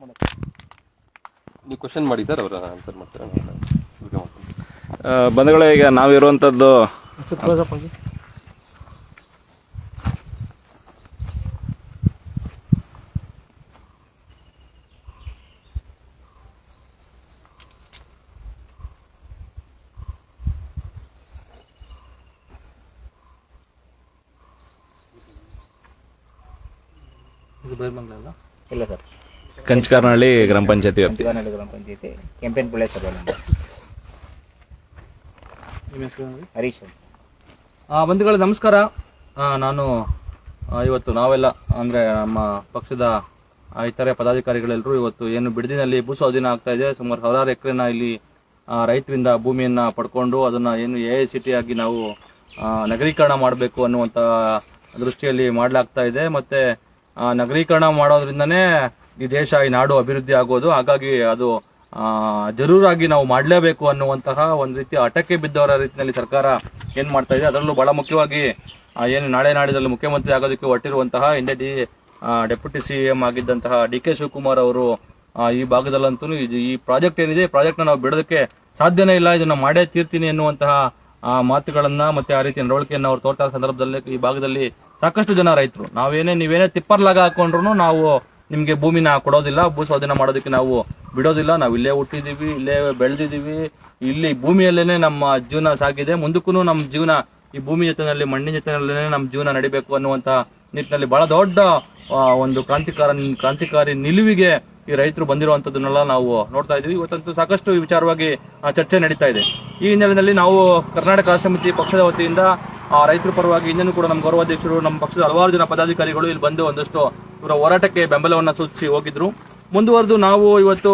ನೀವು ಕ್ವಶನ್ ಮಾಡಿ ಸರ್, ಅವರು ಆನ್ಸರ್ ಮಾಡ್ತಾರೆ. ಬಂಧುಗಳೇ, ಈಗ ನಾವಿರುವಂಥದ್ದು ಇಲ್ಲ ಸರ್, ಕಂಚಕಾರನಹಳ್ಳಿ ಗ್ರಾಮ ಪಂಚಾಯತಿ ವ್ಯಾಪ್ತಿ. ಕಂಚಗಾನಹಳ್ಳಿ ಗ್ರಾಮ ಪಂಚಾಯತಿ ಕೆಂಪೇನಪಳ್ಳಿ ಸಭೆ. ಹರೀಶ್. ಬಂಧುಗಳು ನಮಸ್ಕಾರ. ನಾನು ಇವತ್ತು ನಾವೆಲ್ಲ ಅಂದರೆ ನಮ್ಮ ಪಕ್ಷದ ಇತರೆ ಪದಾಧಿಕಾರಿಗಳೆಲ್ಲರೂ ಇವತ್ತು ಏನು ಬಿಡದಿನಲ್ಲಿ ಭೂ ಸ್ವಾಧೀನ ಆಗ್ತಾ ಇದೆ, ಸುಮಾರು ಸಾವಿರಾರು ಎಕರೆನ ಇಲ್ಲಿ ರೈತರಿಂದ ಭೂಮಿಯನ್ನು ಪಡ್ಕೊಂಡು ಅದನ್ನು ಏನು AICT ಆಗಿ ನಾವು ನಗರೀಕರಣ ಮಾಡಬೇಕು ಅನ್ನುವಂಥ ದೃಷ್ಟಿಯಲ್ಲಿ ಮಾಡಲಾಗ್ತಾ ಇದೆ. ಮತ್ತು ನಗರೀಕರಣ ಮಾಡೋದ್ರಿಂದನೇ ಈ ದೇಶ, ಈ ನಾಡು ಅಭಿವೃದ್ಧಿ ಆಗೋದು. ಹಾಗಾಗಿ ಅದು ಜರೂರಾಗಿ ನಾವು ಮಾಡಲೇಬೇಕು ಅನ್ನುವಂತಹ ಒಂದು ರೀತಿಯ ಹಠಕ್ಕೆ ಬಿದ್ದವರ ರೀತಿಯಲ್ಲಿ ಸರ್ಕಾರ ಏನ್ ಮಾಡ್ತಾ ಇದೆ. ಅದರಲ್ಲೂ ಬಹಳ ಮುಖ್ಯವಾಗಿ ಏನು ನಾಳೆ ನಾಡಿದಲ್ಲಿ ಮುಖ್ಯಮಂತ್ರಿ ಆಗೋದಕ್ಕೆ ಹೊರಟಿರುವಂತಹ ಹಿಂದೆ ಡೆಪ್ಯೂಟಿ CM ಆಗಿದ್ದಂತಹ DK ಶಿವಕುಮಾರ್ ಅವರು ಈ ಭಾಗದಲ್ಲಂತೂ ಈ ಪ್ರಾಜೆಕ್ಟ್ ಏನಿದೆ, ಈ ಪ್ರಾಜೆಕ್ಟ್ ನಾವು ಬಿಡೋದಕ್ಕೆ ಸಾಧ್ಯನೇ ಇಲ್ಲ, ಇದನ್ನ ಮಾಡೇ ತೀರ್ತೀನಿ ಎನ್ನುವಂತಹ ಮಾತುಗಳನ್ನ ಮತ್ತೆ ಆ ರೀತಿ ನಡವಳಿಕೆಯನ್ನು ಅವ್ರು ತೋರ್ತಾ ಸಂದರ್ಭದಲ್ಲಿ ಈ ಭಾಗದಲ್ಲಿ ಸಾಕಷ್ಟು ಜನ ರೈತರು ನೀವೇನೇ ತಿಪ್ಪರ್ಲಾಗ ಹಾಕೊಂಡ್ರು ನಾವು ನಿಮ್ಗೆ ಭೂಮಿನ ಕೊಡೋದಿಲ್ಲ, ಭೂ ಸ್ವಾಧೀನ ಮಾಡೋದಕ್ಕೆ ನಾವು ಬಿಡೋದಿಲ್ಲ, ನಾವು ಇಲ್ಲೇ ಹುಟ್ಟಿದೀವಿ, ಇಲ್ಲೇ ಬೆಳೆದಿದ್ದೀವಿ, ಇಲ್ಲಿ ಭೂಮಿಯಲ್ಲೇನೆ ನಮ್ಮ ಜೀವನ ಸಾಗಿದೆ, ಮುಂದಕ್ಕೂ ನಮ್ಮ ಜೀವನ ಈ ಭೂಮಿ ಜೊತೆನಲ್ಲಿ ಮಣ್ಣಿನ ಜೊತೆನಲ್ಲೇ ನಮ್ಮ ಜೀವನ ನಡಿಬೇಕು ಅನ್ನುವಂತ ನಿಟ್ಟಿನಲ್ಲಿ ಬಹಳ ದೊಡ್ಡ ಒಂದು ಕ್ರಾಂತಿಕಾರಿ ನಿಲುವಿಗೆ ಈ ರೈತರು ಬಂದಿರುವಂತದ್ದನ್ನೆಲ್ಲ ನಾವು ನೋಡ್ತಾ ಇದೀವಿ. ಇವತ್ತಂತೂ ಸಾಕಷ್ಟು ಈ ವಿಚಾರವಾಗಿ ಚರ್ಚೆ ನಡೀತಾ ಇದೆ. ಈ ಹಿನ್ನೆಲೆಯಲ್ಲಿ ನಾವು ಕರ್ನಾಟಕ ರಾಷ್ಟ್ರ ಸಮಿತಿ ಪಕ್ಷದ ವತಿಯಿಂದ ರೈತರ ಪರವಾಗಿ ಇನ್ನೂ ಕೂಡ ನಮ್ಮ ಗೌರವಾಧ್ಯಕ್ಷರು, ನಮ್ಮ ಪಕ್ಷದ ಹಲವಾರು ಜನ ಪದಾಧಿಕಾರಿಗಳು ಇಲ್ಲಿ ಬಂದು ಒಂದಷ್ಟು ಇವರ ಹೋರಾಟಕ್ಕೆ ಬೆಂಬಲವನ್ನ ಸೂಚಿಸಿ ಹೋಗಿದ್ರು. ಮುಂದುವರೆದು ನಾವು ಇವತ್ತು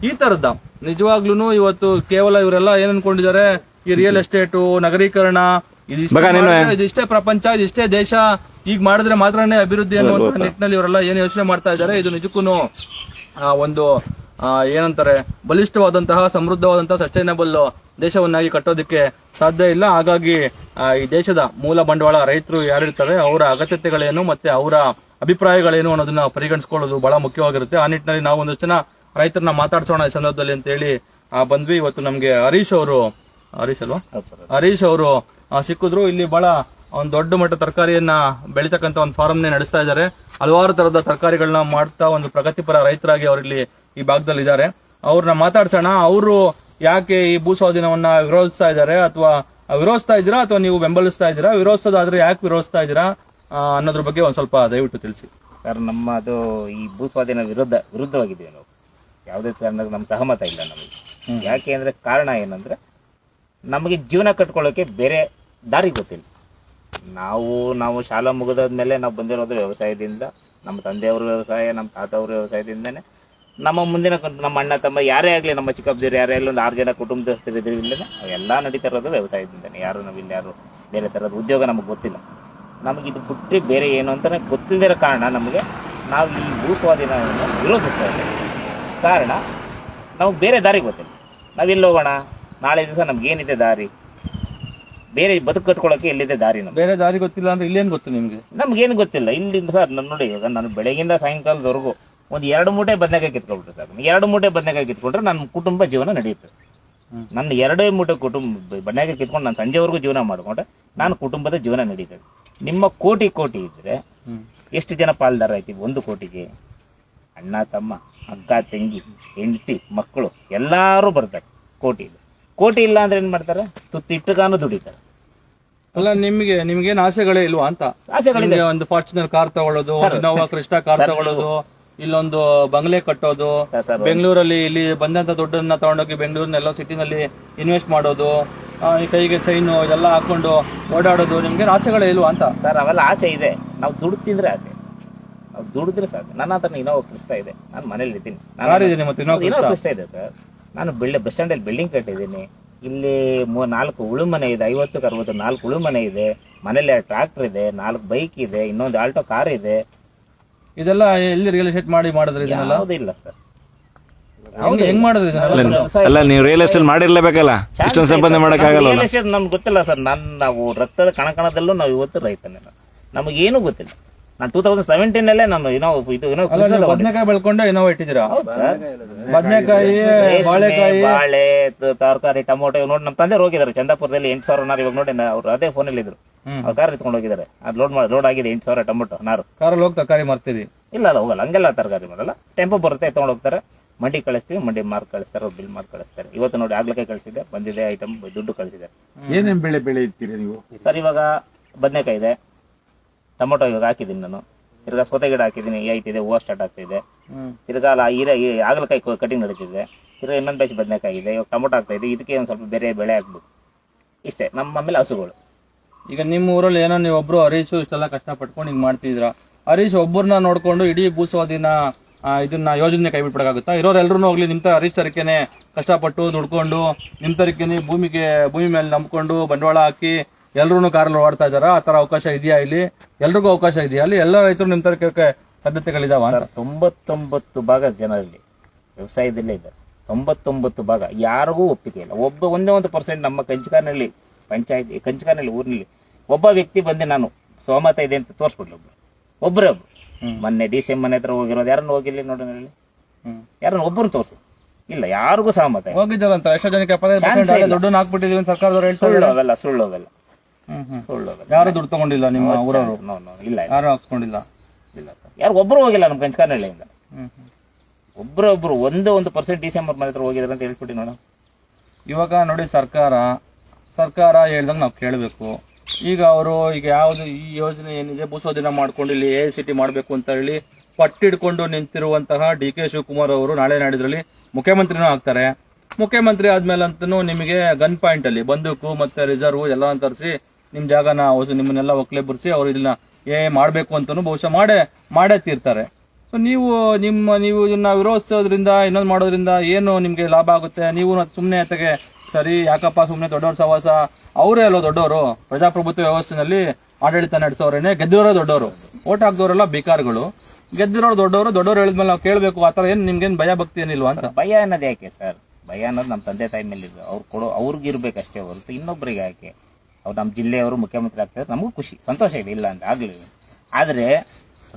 ಈ ತರದ ನಿಜವಾಗ್ಲೂ ಇವತ್ತು ಕೇವಲ ಇವರೆಲ್ಲ ಏನ್ ಅನ್ಕೊಂಡಿದ್ದಾರೆ, ಈ ರಿಯಲ್ ಎಸ್ಟೇಟು, ನಗರೀಕರಣ ಇದಿಷ್ಟೇ ಪ್ರಪಂಚ, ಇದಿಷ್ಟೇ ದೇಶ, ಈಗ ಮಾಡಿದ್ರೆ ಮಾತ್ರನೇ ಅಭಿವೃದ್ಧಿ ಅನ್ನುವಂತ ನಿಟ್ಟಿನಲ್ಲಿ ಇವರೆಲ್ಲ ಏನ್ ಯೋಚನೆ ಮಾಡ್ತಾ ಇದ್ದಾರೆ. ಇದು ನಿಜಕ್ಕೂ ಒಂದು ಏನಂತಾರೆ, ಬಲಿಷ್ಠವಾದಂತಹ ಸಮೃದ್ಧವಾದಂತಹ ಸಸ್ಟೈನಬಲ್ ದೇಶವನ್ನಾಗಿ ಕಟ್ಟೋದಕ್ಕೆ ಸಾಧ್ಯ ಇಲ್ಲ. ಹಾಗಾಗಿ ಈ ದೇಶದ ಮೂಲ ಬಂಡವಾಳ ರೈತರು ಯಾರಿರ್ತಾರೆ, ಅವರ ಅಗತ್ಯತೆಗಳೇನು ಮತ್ತೆ ಅವರ ಅಭಿಪ್ರಾಯಗಳೇನು ಅನ್ನೋದನ್ನ ಪರಿಗಣಿಸ್ಕೊಳ್ಳೋದು ಬಹಳ ಮುಖ್ಯವಾಗಿರುತ್ತೆ. ಆ ನಿಟ್ಟಿನಲ್ಲಿ ನಾವು ಒಂದಷ್ಟು ಜನ ರೈತರನ್ನ ಮಾತಾಡ್ಸೋಣ ಈ ಸಂದರ್ಭದಲ್ಲಿ ಅಂತ ಹೇಳಿ ಬಂದ್ವಿ. ಇವತ್ತು ನಮ್ಗೆ ಹರೀಶ್ ಅವರು ಸಿಕ್ಕಿದ್ರು. ಇಲ್ಲಿ ಬಹಳ ಒಂದು ದೊಡ್ಡ ಮಟ್ಟ ತರಕಾರಿಯನ್ನ ಬೆಳೀತಕ್ಕಂತ ಒಂದು ಫಾರ್ಮ್ನೇ ನಡೆಸ್ತಾ ಇದ್ದಾರೆ. ಹಲವಾರು ತರದ ತರಕಾರಿಗಳನ್ನ ಮಾಡ್ತಾ ಒಂದು ಪ್ರಗತಿಪರ ರೈತರಾಗಿ ಅವರಿಲ್ಲಿ ಈ ಭಾಗದಲ್ಲಿ ಇದ್ದಾರೆ. ಅವ್ರನ್ನ ಮಾತಾಡ್ಸೋಣ. ಅವರು ಯಾಕೆ ಈ ಭೂ ಸ್ವಾಧೀನವನ್ನ ವಿರೋಧಿಸ್ತಾ ಇದ್ದಾರೆ, ಅಥವಾ ವಿರೋಧಿಸ್ತಾ ಇದ್ದೀರಾ ಅಥವಾ ನೀವು ಬೆಂಬಲಿಸ್ತಾ ಇದ್ದೀರಾ, ವಿರೋಧಿಸೋದಾದ್ರೆ ಯಾಕೆ ವಿರೋಧಿಸ್ತಾ ಇದ್ದೀರಾ ಅನ್ನೋದ್ರ ಬಗ್ಗೆ ಒಂದ್ ಸ್ವಲ್ಪ ದಯವಿಟ್ಟು ತಿಳಿಸಿ ಸರ್. ಅದು ಈ ಭೂ ಸ್ವಾಧೀನ ವಿರುದ್ಧವಾಗಿದ್ದೀವಿ ನಾವು. ಯಾವುದೇ ಕಾರಣಕ್ಕೆ ನಮ್ಮ ಸಹಮತ ಇಲ್ಲ ನಮಗೆ. ಯಾಕೆ ಅಂದ್ರೆ ಕಾರಣ ಏನಂದ್ರೆ, ನಮಗೆ ಜೀವನ ಕಟ್ಕೊಳ್ಳೋಕೆ ಬೇರೆ ದಾರಿ ಗೊತ್ತಿಲ್ಲ. ನಾವು ಶಾಲಾ ಮುಗಿದಾದ್ಮೇಲೆ ನಾವು ಬಂದಿರೋದು ವ್ಯವಸಾಯದಿಂದ. ನಮ್ಮ ತಂದೆಯವ್ರ ವ್ಯವಸಾಯ, ನಮ್ಮ ತಾತವ್ರ ವ್ಯವಸಾಯದಿಂದನೇ ನಮ್ಮ ಮುಂದಿನ ನಮ್ಮ ಅಣ್ಣ ತಮ್ಮ ಯಾರೇ ಆಗಲಿ, ನಮ್ಮ ಚಿಕ್ಕಪ್ಪದಿರು ಯಾರೇ ಆಗಲಿ, ಒಂದು 6 ಜನ ಕುಟುಂಬದಸ್ಥರಿದ್ರೆ ಇಲ್ಲೇ ಅವೆಲ್ಲ ನಡೀತಾ ಇರೋದು ವ್ಯವಸಾಯದಿಂದನೇ. ನಾವಿಲ್ಲಿ ಯಾರು ಬೇರೆ ಥರದ ಉದ್ಯೋಗ ನಮಗೆ ಗೊತ್ತಿಲ್ಲ. ನಮಗೆ ಇದು ಬಿಟ್ಟು ಬೇರೆ ಏನು ಅಂತಾನೆ ಗೊತ್ತಿಲ್ಲದಿರೋ ಕಾರಣ ನಮಗೆ ನಾವು ಈ ಭೂ ಸ್ವಾಧೀನವನ್ನು ವಿರೋಧಿಸ್ತಾ ಇದ್ದೇವೆ. ಕಾರಣ ನಮಗೆ ಬೇರೆ ದಾರಿ ಗೊತ್ತಿಲ್ಲ. ನಾವೆಲ್ಲಿ ಹೋಗೋಣ, ನಾಳೆ ದಿವಸ ನಮ್ಗೇನಿದೆ ದಾರಿ, ಬೇರೆ ಬದುಕು ಕಟ್ಕೊಳ್ಳೋಕೆ ಎಲ್ಲಿದೆ ದಾರಿ? ಬೇರೆ ದಾರಿ ಗೊತ್ತಿಲ್ಲ ಅಂದ್ರೆ ಇಲ್ಲೇನು ಗೊತ್ತು ನಿಮ್ಗೆ? ನಮ್ಗೇನು ಗೊತ್ತಿಲ್ಲ. ಇಲ್ಲಿಂದ ಸರ್ ನೋಡಿ, ಇವಾಗ ನಾನು ಬೆಳಗಿಂದ ಸಾಯಂಕಾಲದವರೆಗೂ ಒಂದು 2 ಮೂಟೆ ಬದನೆಕಾಯಿ ಕಿತ್ಕೊಳ್ಬಿಟ್ರೆ ಸರ್, 2 ಮೂಟೆ ಬದನೆಕಾಯಿ ಕಿತ್ಕೊಂಡ್ರೆ ನನ್ನ ಕುಟುಂಬ ಜೀವನ ನಡೆಯುತ್ತೆ. ನನ್ನ 2 ಮೂಟೆ ಬದನೆಕಾಯಿ ಕಿತ್ಕೊಂಡು ನಾನು ಸಂಜೆವರೆಗೂ ಜೀವನ ಮಾಡ್ಕೊಂಡ್ರೆ ನಾನು ಕುಟುಂಬದ ಜೀವನ ನಡೀತದೆ. ನಿಮ್ಮ ಕೋಟಿ ಇದ್ರೆ ಎಷ್ಟು ಜನ ಪಾಲ್ದಾರ ಆಯ್ತೀವಿ? 1 ಕೋಟಿಗೆ ಅಣ್ಣ ತಮ್ಮ, ಅಕ್ಕ ತಂಗಿ, ಹೆಂಡತಿ, ಮಕ್ಕಳು ಎಲ್ಲಾರು ಬರ್ತಾರೆ. ಕೋಟಿ ಇಲ್ಲ ಅಂದ್ರೆ ಏನ್ ಮಾಡ್ತಾರೆ? ತುತ್ತಿಟ್ಟಗಾನು ದುಡಿತಾರೆ. ಅಲ್ಲ, ನಿಮ್ಗೇನು ಆಸೆಗಳೇ ಇಲ್ವಾ ಅಂತ? ಆಸೆಗಳಿದೆ. ಒಂದು ಫಾರ್ಚುನರ್ ಕಾರ್ ತಗೊಳ್ಳೋದು, ಇನೋವಾ ಕ್ರಿಸ್ಟಾ ಕಾರ್ ತಗೊಳ್ಳೋದು, ಇಲ್ಲೊಂದು ಬಂಗ್ಲೆ ಕಟ್ಟೋದು, ಬೆಂಗಳೂರಲ್ಲಿ ಇಲ್ಲಿ ಬಂದಂತ ದುಡ್ಡನ್ನ ತಗೊಂಡೋಗಿ ಬೆಂಗಳೂರಿನೆಲ್ಲ ಸಿಟಿನಲ್ಲಿ ಇನ್ವೆಸ್ಟ್ ಮಾಡೋದು, ಈ ಕೈಗೆ ಚೈನು ಇದೆಲ್ಲ ಹಾಕೊಂಡು ಓಡಾಡೋದು, ನಿಮ್ಗೆ ಆಸೆಗಳೇ ಇಲ್ವಾ ಅಂತ? ಸರ್, ಅವೆಲ್ಲ ಆಸೆ ಇದೆ. ನಾವು ದುಡ್ತಿದ್ರೆ ಆಸೆ, ನಾವು ದುಡಿದ್ರೆ ಸಾಕು. ನನ್ನ ಹತ್ರ ಇನೋವಾ ಕ್ರಿಸ್ಟಾ ಇದೆ, ನಾನು ಮನೇಲಿ ಇದ್ದೀನಿ. ಇನೋವಾ ಕ್ರಿಸ್ಟಾ ಇದೆ ಸರ್. ನಾನು ಬಸ್ ಸ್ಟ್ಯಾಂಡ್ ಅಲ್ಲಿ ಬಿಲ್ಡಿಂಗ್ ಕಟ್ಟಿದ್ದೀನಿ. ಇಲ್ಲಿ 4 ಉಳು ಮನೆ ಇದೆ, 50-60 4 ಉಳು ಮನೆ ಇದೆ. ಮನೇಲಿ 2 ಟ್ರಾಕ್ಟರ್ ಇದೆ, 4 ಬೈಕ್ ಇದೆ, ಇನ್ನೊಂದು ಆಲ್ಟೋ ಕಾರ್ ಇದೆ. ಇದೆಲ್ಲ ಎಲ್ಲಿ ರಿಯಲ್ ಎಸ್ಟೇಟ್ ಮಾಡಿದ್ರೆ ಯಾವುದಿಲ್ಲ ಸರ್. ಹೆಂಗ್ ಮಾಡಿದ್ರಿ? ಅಲ್ಲ, ನೀವು ರಿಯಲ್ ಎಸ್ಟೇಟ್ ಮಾಡಿರ್ಲೇಬೇಕಲ್ಲ, ಇಷ್ಟೊಂದು ಸಂಪಾದನೆ ಮಾಡಕ್ಕಾಗಲ್ಲ. ರಿಯಲ್ ಎಸ್ಟೇಟ್ ನಮ್ಗೆ ಗೊತ್ತಿಲ್ಲ ಸರ್. ನಾವು ರಕ್ತದ ಕಣಕಣದಲ್ಲೂ ನಾವು ಇವತ್ತು ರೈತನೇ. ನಮಗೇನು ಗೊತ್ತಿಲ್ಲ. ನಾನು 2017 ನಾನು ಏನೋ ಬದನೆಕಾಯಿ ಬೆಳ್ಕೊಂಡು ಏನೋ ಇಟ್ಟಿದ್ದೀರಾ? ಸರ್ ಬದನೆಕಾಯಿ, ಬಾಳೆಕಾಯಿ, ಬಾಳೆ, ತರಕಾರಿ, ಟೊಮೊಟೊ ನೋಡಿ ನಮ್ಮ ತಂದೆ ಹೋಗಿದ್ದಾರೆ ಚಂದಾಪುರದಲ್ಲಿ 8,000 ನಾರು. ಇವಾಗ ನೋಡಿ ಅವ್ರು ಅದೇ ಫೋನಲ್ಲಿ ಇದ್ರು, ಅವ್ರ ಕಾರ್ ಎತ್ಕೊಂಡು ಹೋಗಿದ್ದಾರೆ. ಅದು ಲೋಡ್ ಆಗಿದೆ 8,000 ಟೊಮೊಟೊ ನಾರು. ಕಾರಲ್ಲಿ ಹೋಗಿ ತರಕಾರಿ ಮಾರ್ತೀರಿ? ಇಲ್ಲ ಹೋಗಲ್ಲ, ಹಂಗೆಲ್ಲ ತರಕಾರಿ ಮಾಡಲ್ಲ. ಟೆಂಪೋ ಬರುತ್ತೆ, ಎತ್ಕೊಂಡು ಹೋಗ್ತಾರೆ, ಮಂಡಿ ಕಳಿಸ್ತೀವಿ, ಮಂಡಿ ಮಾರ್ಕ್ ಕಳಿಸ್ತಾರೆ, ಅವ್ರು ಬಿಲ್ ಮಾರ್ಕ್ ಕಳಿಸ್ತಾರೆ. ಇವತ್ತು ನೋಡಿ ಆಗ್ಲಕಾಯಿ ಕಳಿಸಿದೆ, ಬಂದಿದೆ ಐಟಮ್, ದುಡ್ಡು ಕಳಿಸಿದ್ದಾರೆ. ಏನೇನ್ ಬೆಳೆ ಇರ್ತೀರಿ ನೀವು? ಸರ್ ಇವಾಗ ಬದನೆಕಾಯಿ ಇದೆ, ಟೊಮೊಟೊ ಇವಾಗ ಹಾಕಿದ್ದೀನಿ ನಾನು, ತಿರ್ಗಾ ಸೌತೆ ಗಿಡ ಹಾಕಿದ್ದೀನಿ, ಐಟಿದೆ, ಹೂವು ಸ್ಟಾರ್ಟ್ ಆಗ್ತಿದೆ. ತಿರ್ಗಾ ಆಗ್ಲಕಾಯಿ ಕಟಿಂಗ್ ನಡೀತಿದೆ. ತಿರ್ಗಾ ಇನ್ನೊಂದು ಬ್ಯಾಚ್ ಬದನೆಕಾಯಿ ಇದೆ, ಇವಾಗ ಟೊಮೊಟೊ ಆಗ್ತಾ ಇದೆ. ಇದಕ್ಕೆ ಒಂದು ಸ್ವಲ್ಪ ಬೇರೆ ಬೆಳೆ ಹಾಕ್ಬೇಕು ಇಷ್ಟೇ. ನಮ್ಮ ಮೇಲೆ ಹಸುಗಳು. ಈಗ ನಿಮ್ಮ ಊರಲ್ಲಿ ಏನೋ ನೀವು ಒಬ್ರು ಹರೀಶ್ ಇಷ್ಟೆಲ್ಲ ಕಷ್ಟ ಪಟ್ಕೊಂಡು ಹಿಂಗ್ ಮಾಡ್ತಿದ್ರ, ಹರೀಶ್ ಒಬ್ಬರನ್ನ ನೋಡ್ಕೊಂಡು ಇಡೀ ಭೂಸ್ವಾಧೀನ ಇದನ್ನ ಯೋಜನೆ ಕೈ ಬಿಟ್ಬಿಡಕ್ಕಾಗುತ್ತಾ? ಇರೋರೆಲ್ರೂ ಹೋಗ್ಲಿ ನಿಮ್ ತರ ಹರೀಶ್ ತರಕೇನೆ ಕಷ್ಟಪಟ್ಟು ದುಡ್ಕೊಂಡು ನಿಮ್ ತರಕೇನೆ ಭೂಮಿ ಮೇಲೆ ನಂಬ್ಕೊಂಡು ಬಂಡವಾಳ ಹಾಕಿ ಎಲ್ರು ಕಾರಲ್ಲಿ ಓಡ್ತಾ ಇದಾರ? ಆ ತರ ಅವಕಾಶ ಇದೆಯಾ ಇಲ್ಲಿ? ಎಲ್ರಿಗೂ ಅವಕಾಶ ಇದೆಯಾ ಅಲ್ಲಿ? ಎಲ್ಲ ರೈತರು ನಿಮ್ ತರಕ್ಕೆ ಪದ್ಧತಿಗಳಿದಾವ? 99 ಭಾಗ ಜನರಲ್ಲಿ ವ್ಯವಸಾಯದಲ್ಲೇ ಇದ್ದಾರೆ. 99 ಭಾಗ ಯಾರಿಗೂ ಒಪ್ಪಿಗೆ ಇಲ್ಲ. ಒಂದೇ 1% ನಮ್ಮ ಕಂಚಿಕಾರಿನಲ್ಲಿ ಪಂಚಾಯತ್ ಕಂಚಿಕಾರಿನಲ್ಲಿ ಊರಿನಲ್ಲಿ ಒಬ್ಬ ವ್ಯಕ್ತಿ ಬಂದು ನಾನು ಸಹಮತ ಇದೆ ಅಂತ ತೋರಿಸ್ಬಿಡ್ಲಿ. ಒಬ್ರು ಮೊನ್ನೆ DCM ಮನೆ ಹತ್ರ ಹೋಗಿರೋದು, ಯಾರನ್ನು ಹೋಗಿಲ್ಲ ನೋಡಿ, ಯಾರನ್ನ ಒಬ್ಬರು ತೋರಿಸಿ ಇಲ್ಲ, ಯಾರಿಗೂ ಸಹಮತ ಹೋಗಿದ್ದಾರಂತ. ಎಷ್ಟೋ ಜನಕ್ಕೆ ದುಡ್ಡು ಹಾಕ್ಬಿಟ್ಟಿದೀವಿ ಸರ್ಕಾರದವ್ರು ಹೇಳ್ತಾರೆ. ಸುಳ್ಳು ಅವೆಲ್ಲ. ಯಾರು ದುಡ್ಡು ತಗೊಂಡಿಲ್ಲ ನಿಮ್ಮ ಊರವರು? ಇಲ್ಲ, ಯಾರು ಹಾಕ್ಸ್ಕೊಂಡಿಲ್ಲ. ಇಲ್ಲ ಯಾರು ಒಬ್ರು ಹೋಗಿಲ್ಲ ನಮ್ಮ ಕಂಚಿಕಾರಿನಹಳ್ಳಿಯಿಂದ. ಒಬ್ರು 1% ಡಿಸೆಂಬರ್ ಮನೆ ಹತ್ರ ಹೋಗಿದಾರೆ ಅಂತ ಹೇಳ್ಬಿಟ್ಟು ನೋಡ. ಇವಾಗ ನೋಡಿ ಸರ್ಕಾರ ಹೇಳ್ದಂಗೆ ನಾವು ಕೇಳಬೇಕು. ಈಗ ಅವರು ಈಗ ಯಾವ್ದು ಈ ಯೋಜನೆ ಏನಿದೆ ಭೂಸ್ವಾಧೀನ ಮಾಡ್ಕೊಂಡು ಇಲ್ಲಿ AICT ಮಾಡ್ಬೇಕು ಅಂತ ಹೇಳಿ ಪಟ್ಟಿಡ್ಕೊಂಡು ನಿಂತಿರುವಂತಹ DK ಶಿವಕುಮಾರ್ ಅವರು ನಾಳೆ ನಾಡಿದ್ರಲ್ಲಿ ಮುಖ್ಯಮಂತ್ರಿನೂ ಆಗ್ತಾರೆ. ಮುಖ್ಯಮಂತ್ರಿ ಆದ್ಮೇಲೆ ಅಂತನೂ ನಿಮಗೆ ಗನ್ ಪಾಯಿಂಟ್ ಅಲ್ಲಿ ಬಂದೂಕು ಮತ್ತೆ ರಿಸರ್ವ್ ಎಲ್ಲ ತರಿಸಿ ನಿಮ್ ಜಾಗನ ನಿಮ್ಮನ್ನೆಲ್ಲ ಒಕ್ಲೆಬ್ಬರಿಸಿ ಅವ್ರು ಇದನ್ನ ಮಾಡ್ಬೇಕು ಅಂತಾನು ಬಹುಶಃ ಮಾಡೇ ತೀರ್ತಾರೆ. ಸೊ ನೀವು ಇದನ್ನ ವಿರೋಧಿಸೋದ್ರಿಂದ ಇನ್ನೊಂದು ಮಾಡೋದ್ರಿಂದ ಏನು ನಿಮ್ಗೆ ಲಾಭ ಆಗುತ್ತೆ? ನೀವು ಸುಮ್ನೆ ಅತ್ತಗೆ ಸರಿ ಯಾಕಪ್ಪ ಸುಮ್ನೆ ದೊಡ್ಡವ್ರ ಸವಾಸ, ಅವರೇ ಅಲ್ವ ದೊಡ್ಡವರು. ಪ್ರಜಾಪ್ರಭುತ್ವ ವ್ಯವಸ್ಥೆನಲ್ಲಿ ಆಡಳಿತ ನಡೆಸೋರೇನೆ, ಗೆದ್ದಿರೋರು ದೊಡ್ಡವರು, ಓಟ್ ಹಾಕ್ದವರೆಲ್ಲ ಬಿಕಾರ್ಗಳು. ಗೆದ್ದಿರೋರು ದೊಡ್ಡವರು ಹೇಳಿದ್ಮೇಲೆ ನಾವು ಕೇಳಬೇಕು. ಆತರ ಏನ್ ನಿಮ್ಗೇನ್ ಭಯ ಭಕ್ತಿ ಏನಿಲ್ವಾ ಅಂತ? ಭಯ ಅನ್ನೋದು ಯಾಕೆ ಸರ್? ಭಯ ಅನ್ನೋದು ನಮ್ಮ ತಂದೆ ತಾಯಿ ಮೇಲೆ ಅವ್ರಿಗೆ ಇರ್ಬೇಕಷ್ಟೇ ಹೊರತು ಇನ್ನೊಬ್ರಿಗೆ ಯಾಕೆ? ಅವ್ರು ನಮ್ಮ ಜಿಲ್ಲೆಯವರು ಮುಖ್ಯಮಂತ್ರಿ ಆಗ್ತಾರೆ, ನಮಗೂ ಖುಷಿ ಸಂತೋಷ ಇದೆ, ಇಲ್ಲ ಅಂತ ಆಗ್ಲಿ. ಆದ್ರೆ